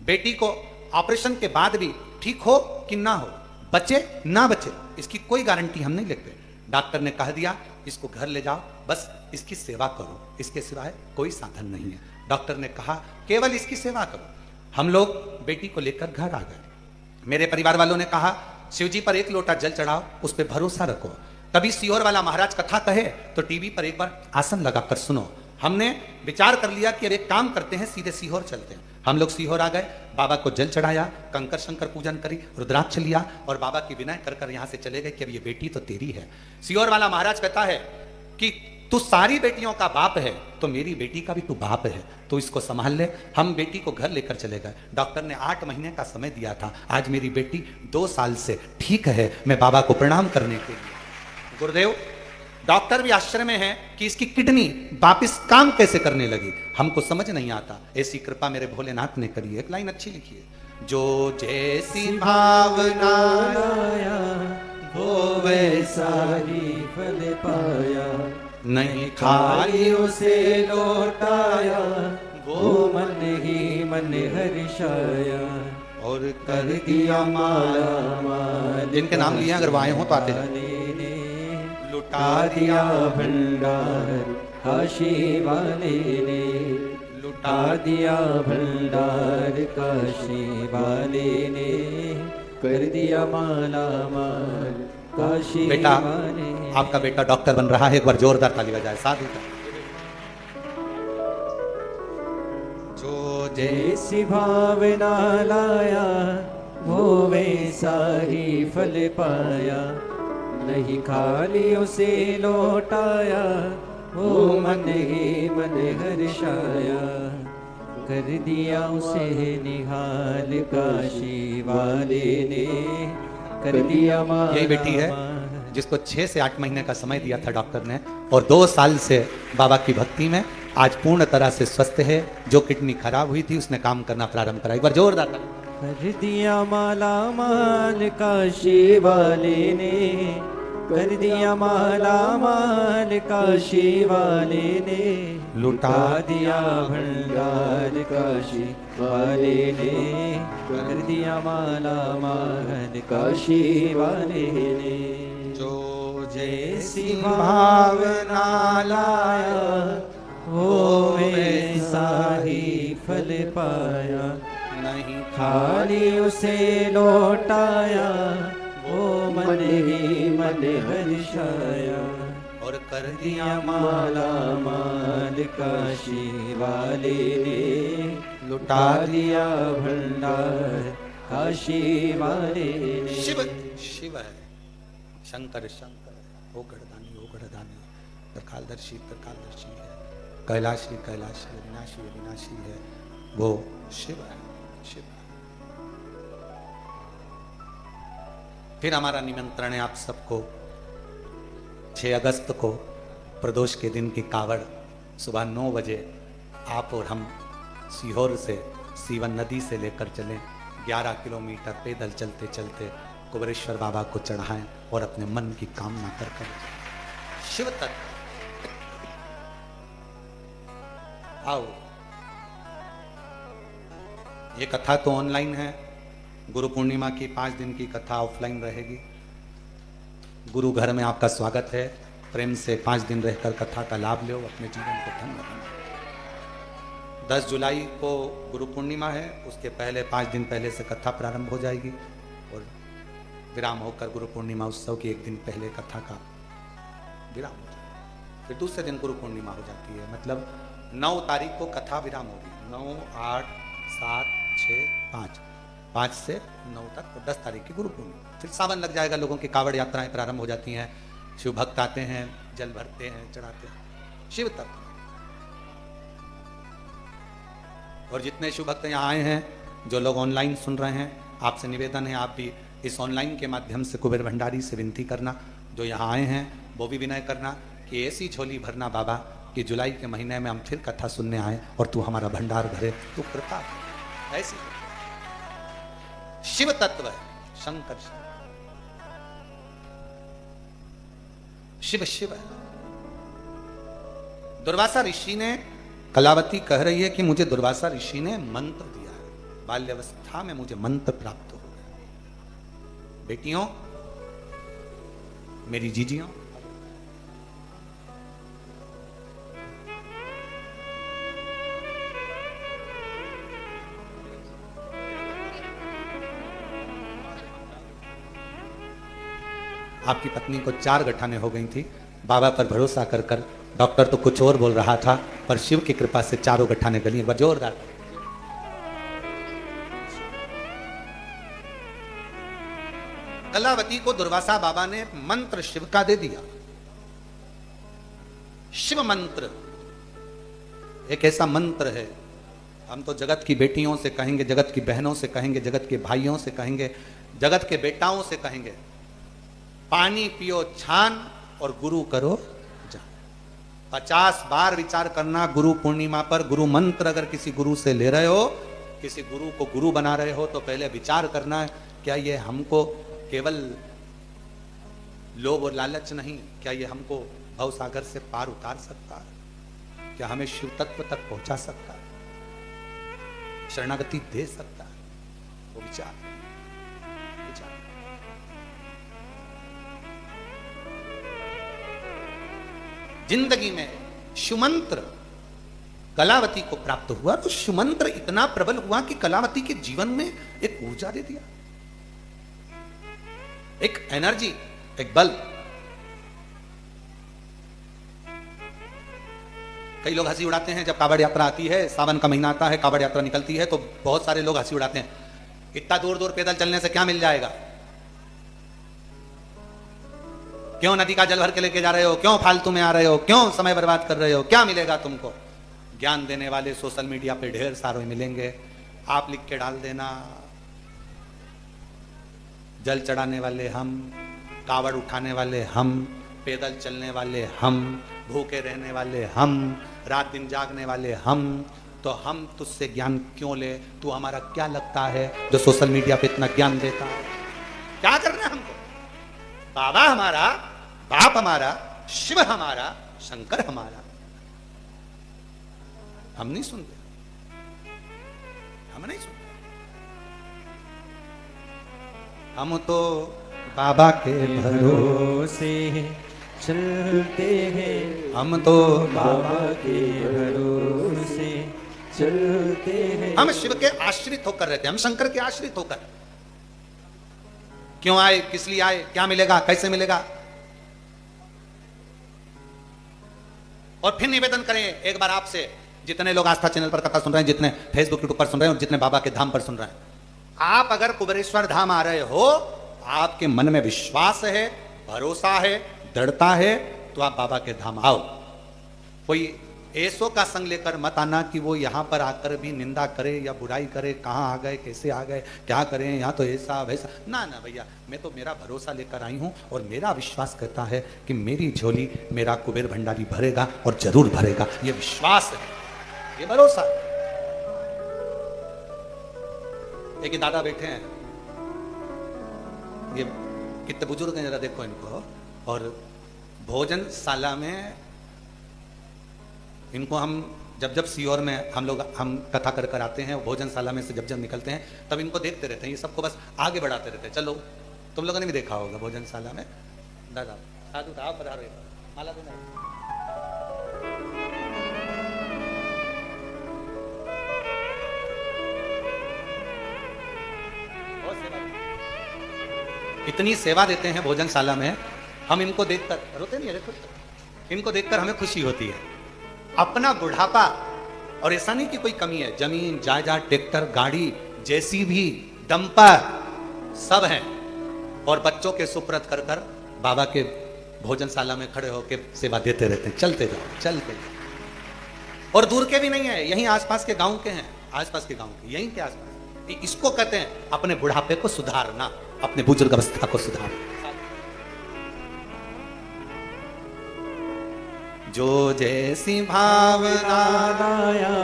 बेटी को ऑपरेशन के बाद भी ठीक हो कि ना हो, बचे ना बचे, इसकी कोई गारंटी हम नहीं लेते। डॉक्टर ने कह दिया इसको घर ले जाओ, बस इसकी सेवा करो, इसके सिवाय कोई साधन नहीं है। डॉक्टर ने कहा केवल इसकी सेवा करो। हम लोग बेटी को लेकर घर आ गए। मेरे परिवार वालों ने कहा शिव जी पर एक लोटा जल चढ़ाओ, उस पर भरोसा रखो। तभी सीहोर वाला महाराज कथा कहे तो टीवी पर एक बार आसन लगाकर सुनो। हमने विचार कर लिया कि अब एक काम करते हैं, सीधे सीहोर चलते हैं। हम लोग सीहोर आ गए, बाबा को जल चढ़ाया, कंकर शंकर पूजन करी, रुद्राक्ष लिया और बाबा की विनय कर कर यहाँ से चले गए कि अब ये बेटी तो तेरी है। सीहोर वाला महाराज कहता है कि तू सारी बेटियों का बाप है तो मेरी बेटी का भी तू बाप है, तो इसको संभाल ले। हम बेटी को घर लेकर चले गए। डॉक्टर ने 8 महीने का समय दिया था। आज मेरी बेटी 2 साल से ठीक है। मैं बाबा को प्रणाम करने के लिए। गुरुदेव, डॉक्टर भी आश्चर्य में है कि इसकी किडनी वापिस काम कैसे करने लगी, हमको समझ नहीं आता। ऐसी कृपा मेरे भोलेनाथ ने करी। एक लाइन अच्छी लिखी है, जो जैसी भावना लाया वो वैसा ही फल पाया, नहीं खाली उसे लौटाया वो मन ही मन हर्षाया, और कर दिया माला माल। जिनके नाम लिए अगर वो आए हो तो आते हैं। लुटा दिया भंडार काशी वाले ने, लुटा दिया भंडार काशी वाले ने, कर दिया माला माल काशी बेटा, वाले। आपका बेटा डॉक्टर बन रहा है। एक बार जोरदार ताली बजाए साधु का। जो जैसी भावना लाया वो वैसा ही फल पाया, नहीं खाली उसे लौटाया वो मन ही मन हर्षाया, कर दिया उसे निहाल काशी वाले ने, कर दिया माला। यही बेटी है जिसको 6 से 8 महीने का समय दिया था डॉक्टर ने और 2 साल से बाबा की भक्ति में आज पूर्ण तरह से स्वस्थ है। जो किडनी खराब हुई थी उसने काम करना प्रारंभ करा। एक बार जोरदार कर दिया माला माल काशी वाले ने, कर दिया माला माल काशी वाले ने, लुटा दिया भंडार काशी वाले ने, कर दिया माला माल काशी वाले ने। जो जैसी भावना लाया वो वैसा ही फल पाया, नहीं खाली उसे लौटाया वो मन ही मन हर्षाया, और कर दिया माला माल काशी वाले ने, लुटा दिया भंडार काशी वाले ने। शिव शिव है, शंकर शंकर है, ओ गढ़दानी तरकालदर्शी तरकालदर्शी है, कैलाशी कैलाशी, अविनाशी अविनाशी है, वो शिव है, शिव है। फिर हमारा निमंत्रण है आप सबको 6 अगस्त को प्रदोष के दिन की कावड़ सुबह 9 बजे आप और हम सीहोर से सीवन नदी से लेकर चलें। 11 किलोमीटर पैदल चलते चलते कुबेरेश्वर बाबा को चढ़ाएं और अपने मन की कामना कर शिव तत्व आओ। ये कथा तो ऑनलाइन है, गुरु पूर्णिमा की 5 दिन की कथा ऑफलाइन रहेगी। गुरु घर में आपका स्वागत है, प्रेम से 5 दिन रहकर कथा का लाभ लो, अपने जीवन को धन्य बनाओ। 10 जुलाई को गुरु पूर्णिमा है, उसके पहले 5 दिन पहले से कथा प्रारंभ हो जाएगी और विराम होकर गुरु पूर्णिमा उत्सव की 1 दिन पहले कथा का विराम हो जाएगा। फिर दूसरे दिन गुरु पूर्णिमा हो जाती है, मतलब 9 तारीख को कथा विराम होगी। 9, 8, 7, 6, 5 से 9 तक और 10 तारीख की गुरु पूर्णिमा। फिर सावन लग जाएगा, लोगों की कावड़ यात्राएं प्रारंभ हो जाती हैं, शिव भक्त आते हैं, जल भरते हैं, चढ़ाते हैं। शिव तत्व। और जितने शिव भक्त यहाँ आए हैं, जो लोग ऑनलाइन सुन रहे हैं, आपसे निवेदन है आप भी इस ऑनलाइन के माध्यम से कुबेर भंडारी से विनती करना, जो यहाँ आए हैं वो भी विनय करना कि ऐसी झोली भरना बाबा कि जुलाई के महीने में हम फिर कथा सुनने आए और तू हमारा भंडार भरे, तू कृपा ऐसी। शिव तत्व है, शंकर शिव शिव है। दुर्वासा ऋषि ने, कलावती कह रही है कि मुझे दुर्वासा ऋषि ने मंत्र दिया है, बाल्यावस्था में मुझे मंत्र प्राप्त हो गया। बेटियों, मेरी जीजियों, आपकी पत्नी को 4 गठाने हो गई थी। बाबा पर भरोसा कर कर डॉक्टर तो कुछ और बोल रहा था, पर शिव की कृपा से 4 गठाने गली। एक बार जोरदार। कलावती को दुर्वासा बाबा ने मंत्र शिव का दे दिया। शिव मंत्र एक ऐसा मंत्र है, हम तो जगत की बेटियों से कहेंगे, जगत की बहनों से कहेंगे, जगत के भाइयों से कहेंगे, जगत के बेटाओं से कहेंगे, पानी पियो छान और गुरु करो जान। 50 बार विचार करना गुरु पूर्णिमा पर। गुरु मंत्र अगर किसी गुरु से ले रहे हो, किसी गुरु को गुरु बना रहे हो, तो पहले विचार करना है, क्या ये हमको केवल लोभ और लालच नहीं, क्या ये हमको भव सागर से पार उतार सकता है? क्या हमें शिव तत्व तक पहुंचा सकता है? शरणागति दे सकता है? वो विचार विचार। जिंदगी में शिवमंत्र कलावती को प्राप्त हुआ, तो शिवमंत्र इतना प्रबल हुआ कि कलावती के जीवन में एक ऊर्जा दे दिया, एक एनर्जी, एक बल। कई लोग हंसी उड़ाते हैं जब कावड़ यात्रा आती है, सावन का महीना आता है, कावड़ यात्रा निकलती है, तो बहुत सारे लोग हंसी उड़ाते हैं, इतना दूर दूर पैदल चलने से क्या मिल जाएगा? क्यों नदी का जल भर के लेके जा रहे हो? क्यों फालतू में आ रहे हो? क्यों समय बर्बाद कर रहे हो? क्या मिलेगा तुमको? ज्ञान देने वाले सोशल मीडिया पे ढेर सारे मिलेंगे, आप लिख के डाल देना, जल चढ़ाने वाले हम, कावड़ उठाने वाले हम, पैदल चलने वाले हम, भूखे रहने वाले हम, रात दिन जागने वाले हम। तो हम तुझसे ज्ञान क्यों ले? तू हमारा क्या लगता है जो सोशल मीडिया पे इतना ज्ञान देता है? क्या करना है हमको? बाबा हमारा, बाप हमारा, शिव हमारा, शंकर हमारा। हम नहीं सुनते, हम नहीं सुनते। हम तो बाबा के भरोसे चलते हैं, हम तो बाबा के भरोसे चलते हैं। हम शिव के आश्रित होकर रहते हैं, हम शंकर के आश्रित होकर। क्यों आए, किस लिए आए, क्या मिलेगा, कैसे मिलेगा? और फिर निवेदन करें एक बार आपसे, जितने लोग आस्था चैनल पर कथा सुन रहे हैं, जितने फेसबुक यूट्यूब पर सुन रहे हैं और जितने बाबा के धाम पर सुन रहे हैं, आप अगर कुबेरेश्वर धाम आ रहे हो, आपके मन में विश्वास है, भरोसा है, दृढ़ता है, तो आप बाबा के धाम आओ। कोई ऐसो का संग लेकर मत आना कि वो यहाँ पर आकर भी निंदा करे या बुराई करे, कहाँ आ गए, कैसे आ गए, क्या करें, यहाँ तो ऐसा वैसा। ना ना भैया, मैं तो मेरा भरोसा लेकर आई हूँ और मेरा विश्वास कहता है कि मेरी झोली मेरा कुबेर भंडारी भरेगा और जरूर भरेगा। ये विश्वास है, ये भरोसा है। एक दादा बैठे हैं, ये कितने बुजुर्ग हैं जरा देखो इनको। और भोजनशाला में इनको हम जब सीहोर में हम कथा कर आते हैं, भोजनशाला में से जब निकलते हैं तब इनको देखते रहते हैं। ये सबको बस आगे बढ़ाते रहते हैं। चलो, तुम लोगों ने भी देखा होगा भोजनशाला में। दादा साधु था, पधारो, माला देना। इतनी सेवा देते हैं भोजनशाला में, हम इनको देखकर रोते नहीं है। इनको देखकर हमें खुशी होती है। अपना बुढ़ापा, और ऐसा नहीं कि कोई कमी है, जमीन जायदाद, ट्रैक्टर, गाड़ी, जैसी भी डंपर सब हैं, और बच्चों के सुपुर्द कर कर बाबा के भोजनशाला में खड़े होकर सेवा देते रहते हैं। चलते जाओ, चलते जाओ। और दूर के भी नहीं है, यहीं आसपास के गांव के हैं, आसपास के गांव के, यहीं के आसपास। इसको कहते हैं अपने बुढ़ापे को सुधारना, अपने बुजुर्ग अवस्था को सुधारना। जो जैसी भावना लाया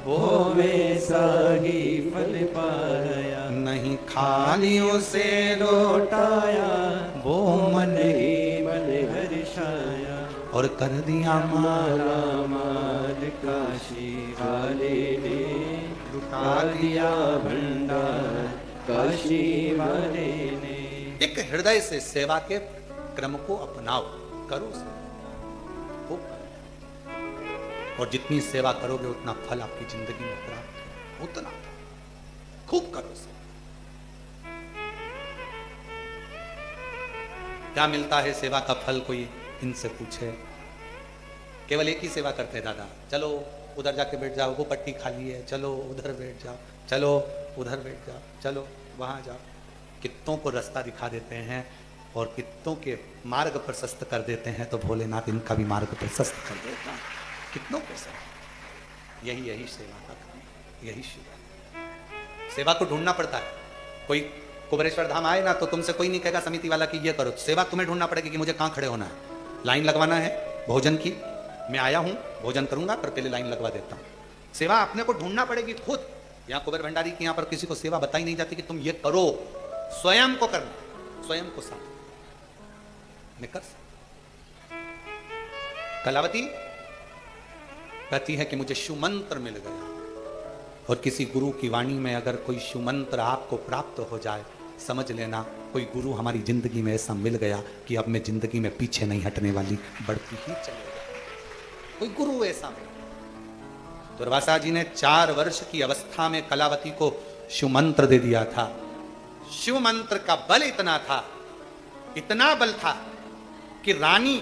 वो वैसा ही फल पाया, नहीं खालियों से लौटाया वो मन ही मन हर्षाया, और कर दिया माला माल काशी वाले ने, लुटा दिया भंडार काशी वाले ने। एक हृदय से सेवा के क्रम को अपनाओ, करो सेवा, और जितनी सेवा करोगे उतना फल आपकी जिंदगी में प्राप्त, उतना खूब करो सेवा। क्या मिलता है सेवा का फल, कोई इनसे पूछे। केवल एक ही सेवा करते हैं दादा, चलो उधर जाके बैठ जाओ, वो पट्टी खाली है, चलो उधर बैठ जाओ, चलो उधर बैठ जाओ, चलो वहां जाओ। कित्तों को रास्ता दिखा देते हैं और कित्तों के मार्ग प्रशस्त कर देते हैं, तो भोलेनाथ इनका भी मार्ग प्रशस्त कर देता है। कितनों को सेवा, यही सेवा का काम, यही सेवा को ढूंढना पड़ता है। कोई कुबेरेश्वर धाम आए ना तो तुमसे कोई नहीं कहेगा समिति वाला कि ये करो, सेवा तुम्हें ढूंढना पड़ेगी कि मुझे कहाँ खड़े होना है, लाइन लगवाना है भोजन की, मैं आया हूँ भोजन करूंगा पर पहले लाइन लगवा देता हूँ। सेवा अपने को ढूंढना पड़ेगी खुद। यहाँ कुबेर भंडारी की यहाँ पर किसी को सेवा बताई नहीं जाती कि तुम ये करो, स्वयं को करना, स्वयं को साथ में कर। कलावती कहती है कि मुझे शिव मंत्र मिल गया, और किसी गुरु की वाणी में अगर कोई शिव मंत्र आपको प्राप्त हो जाए, समझ लेना कोई गुरु हमारी जिंदगी में ऐसा मिल गया कि अब मैं जिंदगी में पीछे नहीं हटने वाली, बढ़ती ही चलेगी। कोई गुरु ऐसा मिला। दुर्वासा जी ने 4 वर्ष की अवस्था में कलावती को शिव मंत्र दे दिया था। शिव मंत्र का बल इतना था, इतना बल था कि रानी